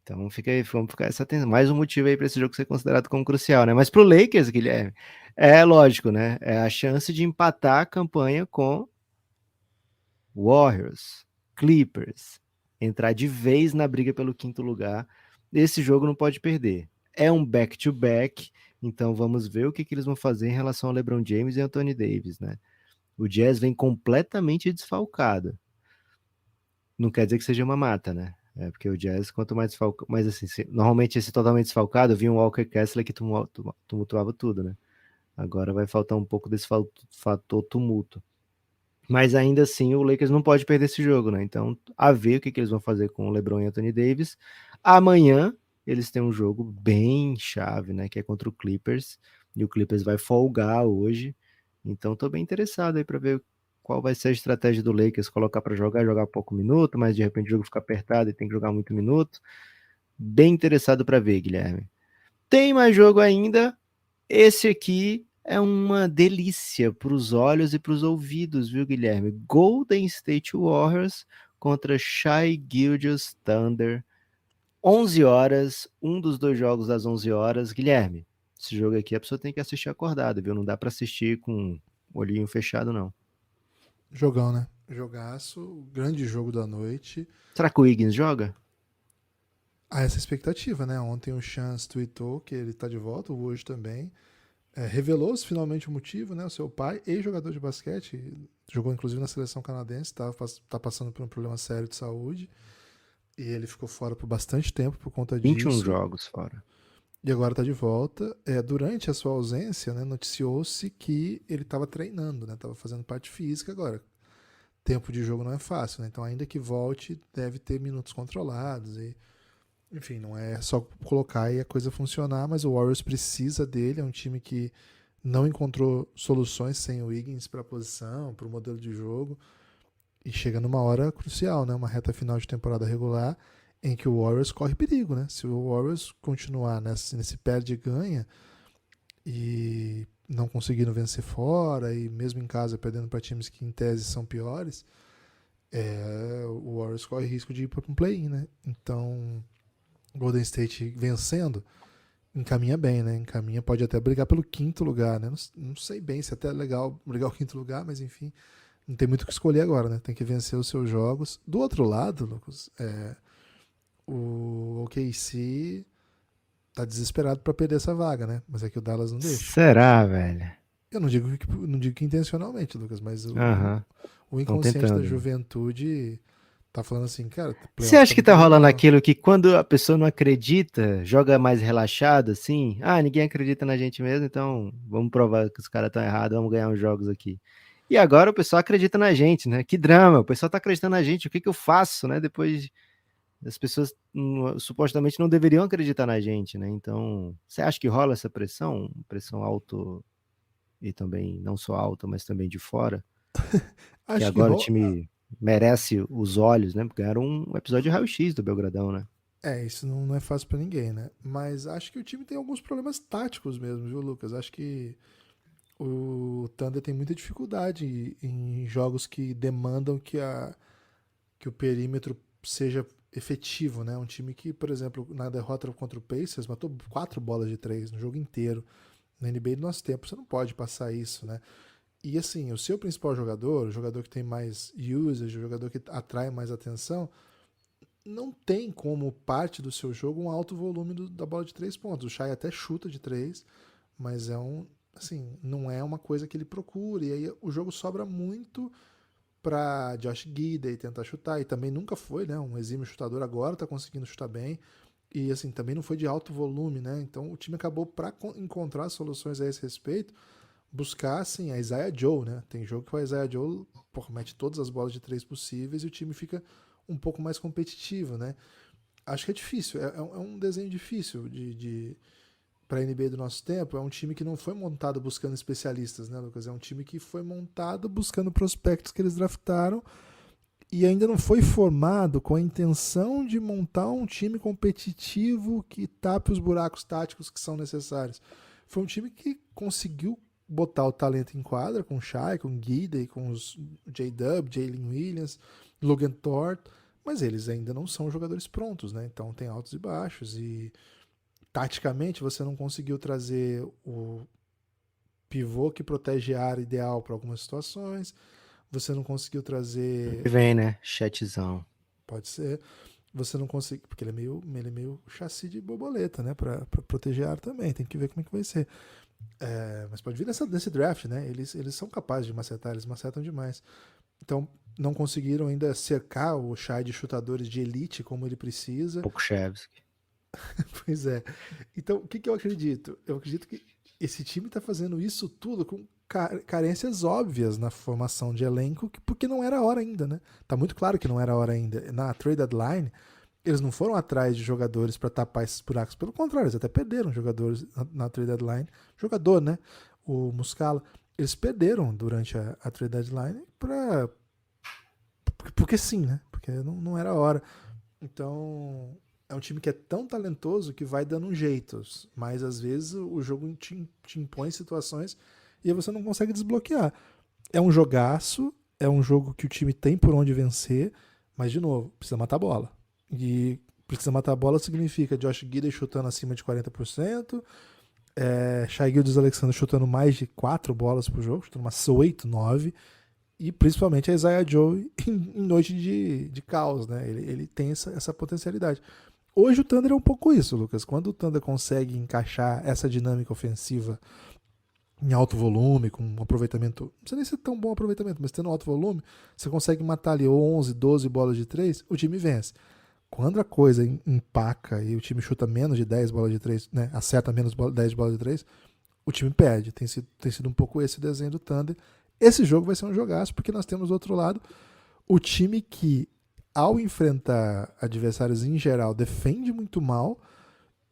Então fica aí, vamos ficar essa atenção. Mais um motivo aí para esse jogo ser considerado como crucial, né? Mas pro Lakers, Guilherme, é lógico, né? É a chance de empatar a campanha com Warriors, Clippers, entrar de vez na briga pelo quinto lugar. Esse jogo não pode perder. É um back-to-back, então vamos ver o que eles vão fazer em relação ao LeBron James e Anthony Davis, né? O Jazz vem completamente desfalcado. Não quer dizer que seja uma mata, né? É porque o Jazz, quanto mais desfalcado. Mas assim, normalmente esse totalmente desfalcado vinha um Walker Kessler que tumultuava tudo, né? Agora vai faltar um pouco desse fator tumulto. Mas ainda assim, o Lakers não pode perder esse jogo, né? Então, a ver o que eles vão fazer com o LeBron e Anthony Davis. Amanhã, eles têm um jogo bem chave, né? Que é contra o Clippers. E o Clippers vai folgar hoje. Então, tô bem interessado aí para ver qual vai ser a estratégia do Lakers. Colocar para jogar pouco minuto, mas de repente o jogo fica apertado e tem que jogar muito minuto. Bem interessado para ver, Guilherme. Tem mais jogo ainda. Esse aqui é uma delícia para os olhos e para os ouvidos, viu, Guilherme? Golden State Warriors contra Shai Gilgeous Thunder. 11 horas, um dos dois jogos às 11 horas. Guilherme, esse jogo aqui a pessoa tem que assistir acordado, viu? Não dá para assistir com o olhinho fechado, não. Jogão, né? Jogaço, grande jogo da noite. Será que o Wiggins joga? Há essa expectativa, né? Ontem o Chance tweetou que ele tá de volta, hoje também. Revelou-se finalmente o motivo, né? O seu pai, ex-jogador de basquete, jogou inclusive na seleção canadense, tá passando por um problema sério de saúde. E ele ficou fora por bastante tempo por conta 21 disso. jogos fora. E agora tá de volta. Durante a sua ausência, né, noticiou-se que ele estava treinando, né? Tava fazendo parte física agora. Tempo de jogo não é fácil, né? Então ainda que volte, deve ter minutos controlados e enfim, não é só colocar e a coisa funcionar, mas o Warriors precisa dele, é um time que não encontrou soluções sem o Wiggins para a posição, para o modelo de jogo, e chega numa hora crucial, né? Uma reta final de temporada regular, em que o Warriors corre perigo, né? Se o Warriors continuar nesse perde e ganha, e não conseguindo vencer fora, e mesmo em casa perdendo para times que em tese são piores, o Warriors corre risco de ir para um play-in, né? Então Golden State vencendo, encaminha bem, né? Encaminha, pode até brigar pelo quinto lugar, né? Não sei bem se é até legal brigar o quinto lugar, mas enfim, não tem muito o que escolher agora, né? Tem que vencer os seus jogos. Do outro lado, Lucas, o OKC tá desesperado para perder essa vaga, né? Mas é que o Dallas não deixa. Será, velho? Eu não digo que intencionalmente, Lucas, mas o Estão inconsciente da tentando. juventude tá falando assim, cara, Você playoff acha tá que muito tá rolando legal. aquilo que quando a pessoa não acredita, joga mais relaxado, assim? Ah, ninguém acredita na gente mesmo, então vamos provar que os caras estão errados, vamos ganhar uns jogos aqui. E agora o pessoal acredita na gente, né? Que drama, o pessoal tá acreditando na gente, o que que eu faço, né? Depois as pessoas supostamente não deveriam acreditar na gente, né? Então, você acha que rola essa pressão? Pressão alto e também, não só alta, mas também de fora? Que Acho que agora o time merece os olhos, né? Porque era um episódio de raio-x do Belgradão, né? isso não é fácil pra ninguém, né? Mas acho que o time tem alguns problemas táticos mesmo, viu, Lucas? Acho que o Thunder tem muita dificuldade em jogos que demandam que o perímetro seja efetivo, né? Um time que, por exemplo, na derrota contra o Pacers, matou 4 bolas de 3 no jogo inteiro. Na NBA do nosso tempo, você não pode passar isso, né? E assim, o seu principal jogador, o jogador que tem mais usage, o jogador que atrai mais atenção, não tem como parte do seu jogo um alto volume da bola de 3 pontos. O Shai até chuta de 3, mas não é uma coisa que ele procura. E aí o jogo sobra muito para Josh Giddey tentar chutar, e também nunca foi, né, um exímio chutador, agora tá conseguindo chutar bem. E assim, também não foi de alto volume, né? Então o time acabou, para encontrar soluções a esse respeito, buscar assim a Isaiah Joe, né? Tem jogo que o Isaiah Joe mete todas as bolas de 3 possíveis e o time fica um pouco mais competitivo, né? Acho que é difícil, é um desenho difícil para a NBA do nosso tempo. É um time que não foi montado buscando especialistas, né, Lucas? É um time que foi montado buscando prospectos que eles draftaram e ainda não foi formado com a intenção de montar um time competitivo que tape os buracos táticos que são necessários. foi um time que conseguiu botar o talento em quadra com o Shai, com o Gidey, com os J-Dub, Jalen Williams, Logan Thor, mas eles ainda não são jogadores prontos, né? Então tem altos e baixos e taticamente você não conseguiu trazer o pivô que protege a área ideal para algumas situações, você não conseguiu trazer, Vem, né? Chatzão. pode ser, você não conseguiu, porque ele é meio chassi de borboleta, né? Para proteger a área também, tem que ver como é que vai ser. Mas pode vir nesse draft, né? Eles são capazes de macetar, eles macetam demais. Então, não conseguiram ainda cercar o Shai de chutadores de elite como ele precisa. Pokuševski. Pois é. Então, o que eu acredito? Eu acredito que esse time está fazendo isso tudo com carências óbvias na formação de elenco, porque não era a hora ainda, né? Tá muito claro que não era a hora ainda. Na trade deadline, eles não foram atrás de jogadores para tapar esses buracos. Pelo contrário, eles até perderam jogadores na trade deadline. Jogador, né? O Muscala. Eles perderam durante a trade deadline porque sim, né? Porque não era a hora. Então, é um time que é tão talentoso que vai dando um jeito. Mas às vezes o jogo te impõe situações e aí você não consegue desbloquear. É um jogaço, é um jogo que o time tem por onde vencer, mas de novo, precisa matar a bola. E precisa matar a bola significa Josh Giddey chutando acima de 40%, Shai Gilgeous-Alexander chutando mais de 4 bolas por jogo, chutando umas 8, 9, e principalmente a Isaiah Joe em noite de caos, né? Ele tem essa potencialidade. Hoje o Thunder é um pouco isso, Lucas. Quando o Thunder consegue encaixar essa dinâmica ofensiva em alto volume, com um aproveitamento, não sei nem se é tão bom aproveitamento, mas tendo alto volume, você consegue matar ali 11, 12 bolas de 3, o time vence. Quando a coisa empaca e o time chuta menos de 10 bolas de 3, né, acerta menos 10 bolas de 3, o time perde. Tem sido um pouco esse o desenho do Thunder. Esse jogo vai ser um jogaço, porque nós temos do outro lado o time que, ao enfrentar adversários em geral, defende muito mal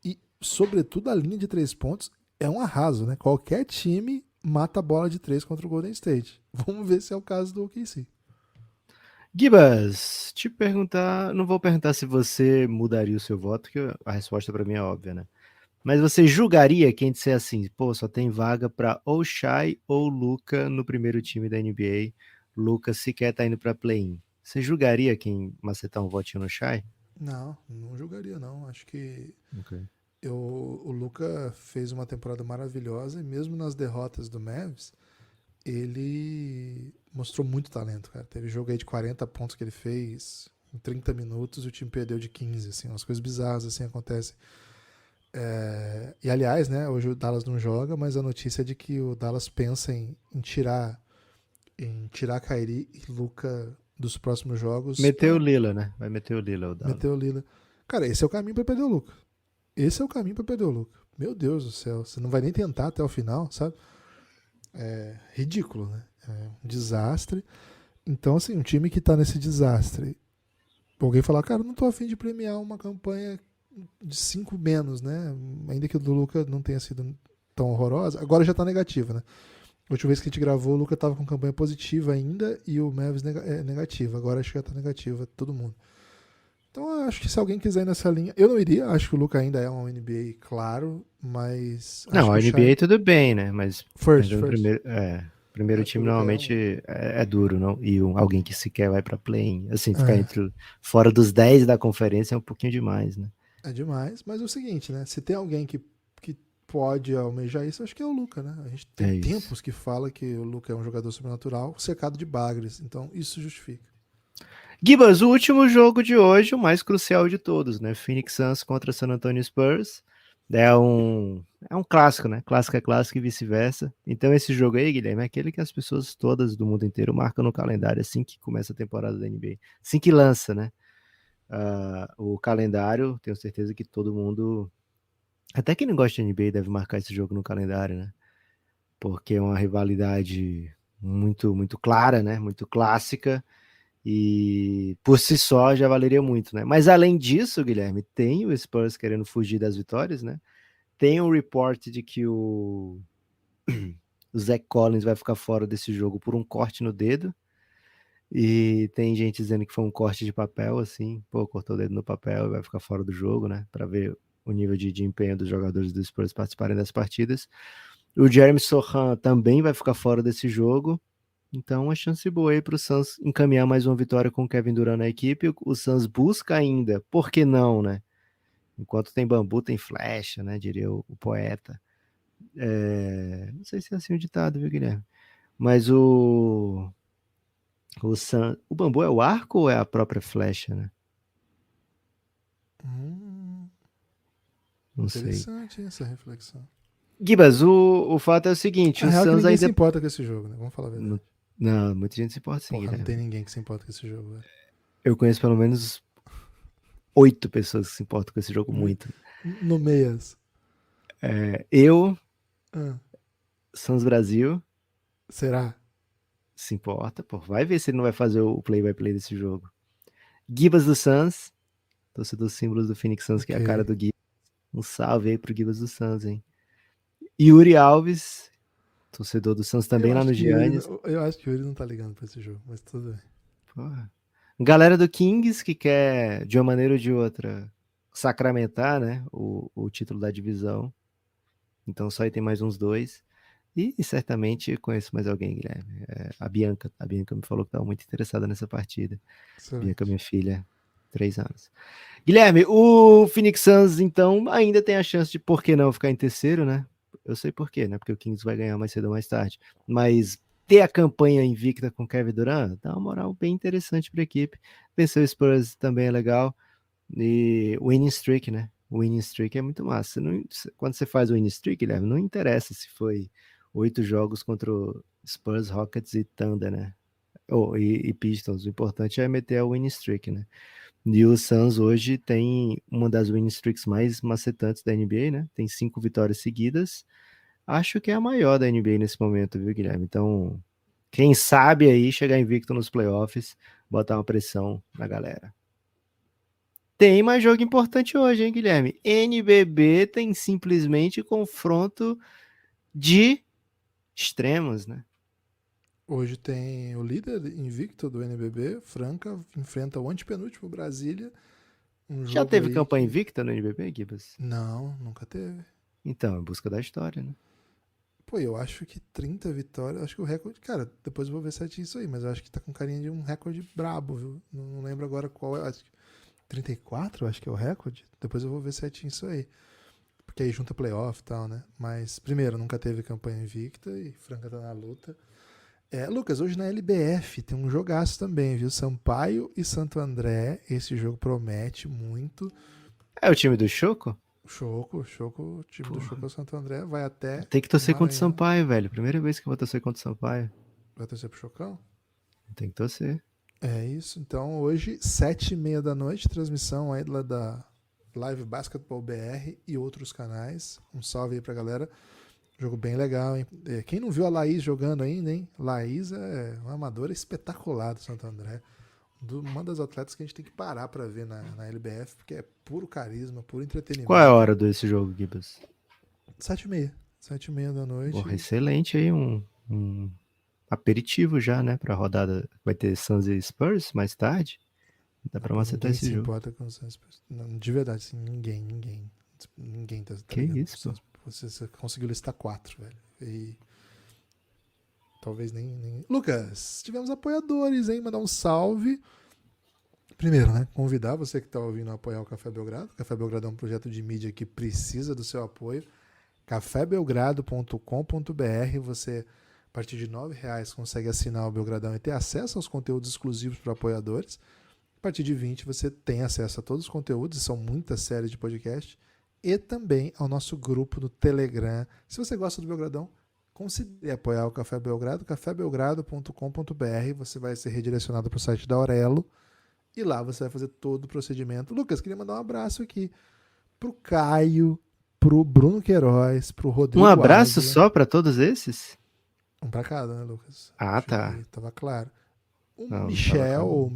e, sobretudo, a linha de 3 pontos é um arraso, né? Qualquer time mata a bola de 3 contra o Golden State. Vamos ver se é o caso do OKC. Gibas, te perguntar, não vou perguntar se você mudaria o seu voto, que a resposta para mim é óbvia, né? Mas você julgaria quem disser assim, pô, só tem vaga para ou Shai ou Luka no primeiro time da NBA, Luka sequer tá indo para play-in. Você julgaria quem macetar um votinho no Shai? Não julgaria, não. Acho que Ok. o Luka fez uma temporada maravilhosa e mesmo nas derrotas do Mavs, ele mostrou muito talento, cara. Teve jogo aí de 40 pontos que ele fez em 30 minutos e o time perdeu de 15, assim, umas coisas bizarras assim acontecem. E aliás, né, hoje o Dallas não joga, mas a notícia é de que o Dallas pensa em tirar Kyrie e Luka dos próximos jogos Meteu o para Lila, né? Vai meter o Lila, o Dallas. meter o Lila. Cara, esse é o caminho para perder o Luka. Esse é o caminho para perder o Luka. Meu Deus do céu, você não vai nem tentar até o final, sabe? É ridículo, né? É um desastre. Então, assim, um time que tá nesse desastre, alguém falar, cara, não tô afim de premiar uma campanha de 5 menos, né? Ainda que o do Luka não tenha sido tão horrorosa, agora já tá negativa, né? A última vez que a gente gravou, o Luka tava com campanha positiva ainda e o Mavs negativa. Agora acho que já tá negativa, todo mundo. Então eu acho que se alguém quiser ir nessa linha, eu não iria, acho que o Luka ainda é um NBA, claro, mas acho Não, que a o Shai. NBA tudo bem, né? Mas First, perdendo o first. primeiro O time Luka é um. normalmente é duro, não? E alguém que sequer vai pra play-in, assim, ficar É, fora dos 10 da conferência é um pouquinho demais, né? é demais, mas é o seguinte, né? Se tem alguém que pode almejar isso, acho que é o Luka, né? A gente tem É isso. tempos que fala que o Luka é um jogador sobrenatural cercado de bagres, então isso justifica. Gibas, o último jogo de hoje, o mais crucial de todos, né? Phoenix Suns contra San Antonio Spurs. É um clássico, né? Clássico é clássico e vice-versa. Então, esse jogo aí, Guilherme, é aquele que as pessoas todas do mundo inteiro marcam no calendário assim que começa a temporada da NBA. Assim que lança, né? O calendário, tenho certeza que todo mundo, até quem não gosta de NBA, deve marcar esse jogo no calendário, né? Porque é uma rivalidade muito, muito clara, né? Muito clássica. E por si só já valeria muito, né? Mas além disso, Guilherme, tem o Spurs querendo fugir das vitórias, né? Tem um report de que o Zach Collins vai ficar fora desse jogo por um corte no dedo. E tem gente dizendo que foi um corte de papel, assim, pô, cortou o dedo no papel e vai ficar fora do jogo, né? Para ver o nível de empenho dos jogadores do Spurs participarem das partidas. O Jeremy Sohan também vai ficar fora desse jogo. Então, uma chance boa aí para o Suns encaminhar mais uma vitória com o Kevin Durant na equipe. O Suns busca ainda, por que não, né? Enquanto tem bambu, tem flecha, né? Diria o poeta. Não sei se é assim o ditado, viu, Guilherme? Mas o bambu é o arco ou é a própria flecha, né? Não sei. Interessante essa reflexão. Gibas, o fato é o seguinte, Na o real que Suns ninguém ainda... se importa com esse jogo, né? Vamos falar a verdade. Não, muita gente se importa sim, Porra, não Guilherme. tem ninguém que se importa com esse jogo, velho. Eu conheço pelo menos 8 pessoas que se importam com esse jogo muito. No meias. Eu, Ah, Suns Brasil, será? se importa, pô. Vai ver se ele não vai fazer o play-by-play desse jogo. Gibas do Suns, torcedor símbolos do Phoenix Suns, que é a cara do Gibas. Um salve aí pro Gibas do Suns, hein? Yuri Alves, torcedor do Suns também lá no Giannis. Eu acho que o Yuri não tá ligando pra esse jogo, mas tudo bem. Porra. Galera do Kings que quer, de uma maneira ou de outra, sacramentar, né, o título da divisão. Então só aí tem mais uns 2. E certamente conheço mais alguém, Guilherme. A Bianca me falou que estava muito interessada nessa partida. Excelente. Bianca, minha filha, 3 anos. Guilherme, o Phoenix Suns, então, ainda tem a chance de, por que não, ficar em terceiro, né? Eu sei por quê, né? Porque o Kings vai ganhar mais cedo ou mais tarde. Mas ter a campanha invicta com Kevin Durant dá uma moral bem interessante para a equipe. Vencer o Spurs também é legal. E o winning streak, né? O winning streak é muito massa. Quando você faz o winning streak, Guilherme, não interessa se foi 8 jogos contra o Spurs, Rockets e Thunder, né? E Pistons. O importante é meter a winning streak, né? E o Suns hoje tem uma das winning streaks mais macetantes da NBA, né? Tem 5 vitórias seguidas. Acho que é a maior da NBA nesse momento, viu, Guilherme? Então, quem sabe aí chegar invicto nos playoffs, botar uma pressão na galera. Tem mais jogo importante hoje, hein, Guilherme? NBB tem simplesmente confronto de extremos, né? Hoje tem o líder invicto do NBB, Franca, enfrenta o antepenúltimo Brasília. Já teve campanha invicta no NBB, Gibas? Não, nunca teve. Então, em busca da história, né? Pô, eu acho que 30 vitórias, acho que o recorde, cara, depois eu vou ver certinho isso aí, mas eu acho que tá com carinha de um recorde brabo, viu? Não lembro agora qual é, acho que 34, acho que é o recorde. Depois eu vou ver certinho isso aí. Porque aí junta playoff e tal, né? Mas, primeiro, nunca teve campanha invicta e Franca tá na luta. Lucas, hoje na LBF tem um jogaço também, viu? Sampaio e Santo André. Esse jogo promete muito. É o time do Choco? O time do Choco é o Santo André. Vai até. Tem que torcer contra o Sampaio, velho. Primeira vez que eu vou torcer contra o Sampaio. Vai torcer pro Chocão? Tem que torcer. É isso. Então, hoje, 7h30 da noite, transmissão aí lá da Live Basketball BR e outros canais. Um salve aí pra galera. Jogo bem legal, hein? Quem não viu a Laís jogando ainda, hein? Laís é uma amadora espetacular do Santo André. Uma das atletas que a gente tem que parar pra ver na LBF, porque é puro carisma, puro entretenimento. Qual é a hora desse jogo, Gibas? 7h30. 7h30 da noite. Porra, excelente aí, um aperitivo já, né? Pra rodada. Vai ter Suns e Spurs mais tarde. Dá pra macetar esse jogo. Ninguém se importa com os Suns. De verdade, assim, ninguém tá que isso, pô? Você conseguiu listar 4, velho. E talvez nem... Lucas, tivemos apoiadores, hein? Mandar um salve. Primeiro, né? Convidar você que tá ouvindo a apoiar o Café Belgrado. O Café Belgrado é um projeto de mídia que precisa do seu apoio. cafébelgrado.com.br. Você, a partir de R$9, consegue assinar o Belgradão e ter acesso aos conteúdos exclusivos para apoiadores. A partir de 20 você tem acesso a todos os conteúdos, e são muitas séries de podcast, e também ao nosso grupo no Telegram. Se você gosta do Belgradão, considere apoiar o Café Belgrado, cafébelgrado.com.br. Você vai ser redirecionado para o site da Aurelo e lá você vai fazer todo o procedimento. Lucas, queria mandar um abraço aqui pro Caio, pro Bruno Queiroz, pro Rodrigo. Um abraço Ávila. só para todos esses? Um para cada, né, Lucas? Ah, tá. Tava claro. Não, Michael ou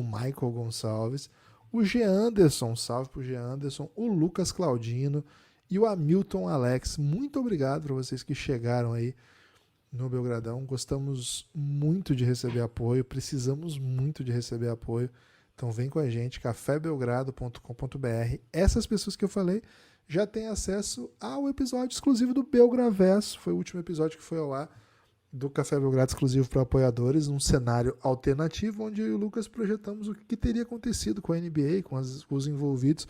Michael Gonçalves, o G. Anderson, salve pro G. Anderson, o Lucas Claudino e o Hamilton Alex. Muito obrigado para vocês que chegaram aí no Belgradão. Gostamos muito de receber apoio, precisamos muito de receber apoio. Então vem com a gente, cafébelgrado.com.br. Essas pessoas que eu falei já têm acesso ao episódio exclusivo do Belgraverso. Foi o último episódio que foi ao ar do Café Belgrado exclusivo para apoiadores, num cenário alternativo, onde eu e o Lucas projetamos o que teria acontecido com a NBA, com os envolvidos,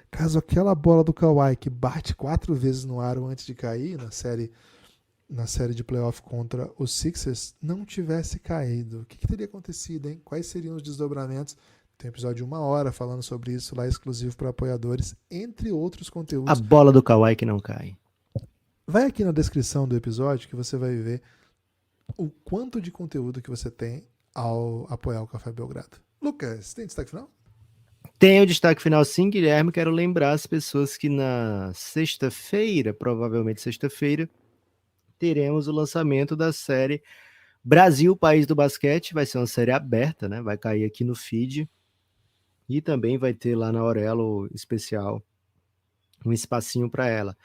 caso aquela bola do Kawhi, que bate 4 vezes no aro antes de cair na série de playoff contra os Sixers, não tivesse caído. O que teria acontecido, hein? Quais seriam os desdobramentos? Tem um episódio de 1 hora falando sobre isso lá, exclusivo para apoiadores, entre outros conteúdos. A bola do Kawhi que não cai. Vai aqui na descrição do episódio que você vai ver o quanto de conteúdo que você tem ao apoiar o Café Belgrado. Lucas, tem destaque final? Tem o destaque final sim, Guilherme. Quero lembrar as pessoas que na sexta-feira, provavelmente sexta-feira, teremos o lançamento da série Brasil, País do Basquete. Vai ser uma série aberta, né? Vai cair aqui no feed. E também vai ter lá na Aurelo especial um espacinho para ela.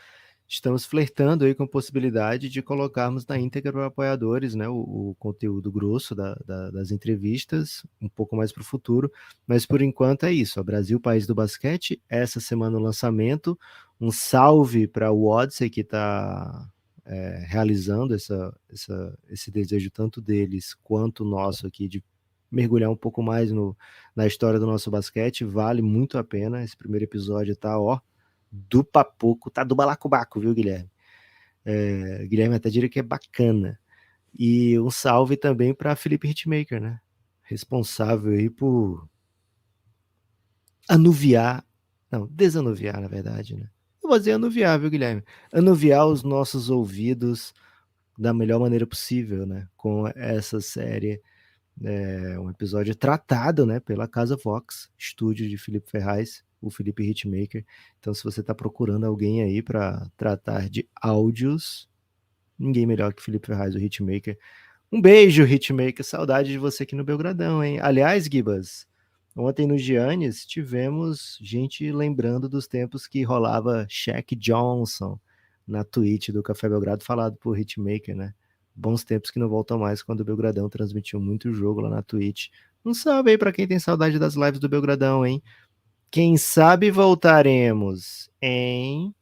Estamos flertando aí com a possibilidade de colocarmos na íntegra para apoiadores, né, o conteúdo grosso das entrevistas, um pouco mais para o futuro, mas por enquanto é isso. O Brasil, País do Basquete, essa semana o lançamento. Um salve para o Odyssey, que está realizando esse desejo tanto deles quanto nosso aqui de mergulhar um pouco mais na história do nosso basquete. Vale muito a pena. Esse primeiro episódio tá, do papoco, tá do balacobaco, viu, Guilherme? Guilherme até diria que é bacana. E um salve também para Felipe Hitmaker, né? Responsável aí por desanuviar, na verdade, né? Eu vou dizer anuviar, viu, Guilherme? Anuviar os nossos ouvidos da melhor maneira possível, né? Com essa série, um episódio tratado, né, pela Casa Vox, estúdio de Felipe Ferraz, o Felipe Hitmaker. Então, se você está procurando alguém aí para tratar de áudios, ninguém melhor que Felipe Ferraz, o Hitmaker. Um beijo, Hitmaker. Saudade de você aqui no Belgradão, hein? Aliás, Gibas, ontem no Giannis tivemos gente lembrando dos tempos que rolava Shaq Johnson na Twitch do Café Belgrado, falado por Hitmaker, né? Bons tempos que não voltam mais, quando o Belgradão transmitiu muito jogo lá na Twitch. Um salve aí pra quem tem saudade das lives do Belgradão, hein? Quem sabe voltaremos, hein?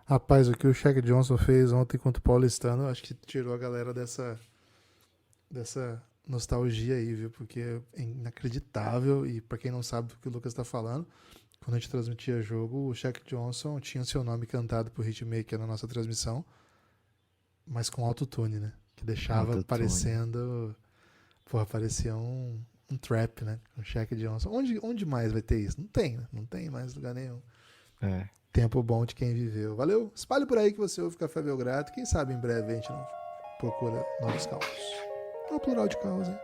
Rapaz, o que o Shaq Johnson fez ontem contra o Paulistano, acho que tirou a galera dessa nostalgia aí, viu? Porque é inacreditável. E pra quem não sabe do que o Lucas tá falando, quando a gente transmitia jogo, o Shaq Johnson tinha seu nome cantado por Hitmaker na nossa transmissão, mas com autotune, né? Que deixava Autotune. parecendo... Porra, parecia um trap, né? Um Shaq Johnson. Onde mais vai ter isso? Não tem, né? Não tem mais lugar nenhum. Tempo bom de quem viveu. Valeu? Espalhe por aí que você ouve Café Belgrado. Quem sabe em breve a gente não procura novos causos. É o plural de caos, hein?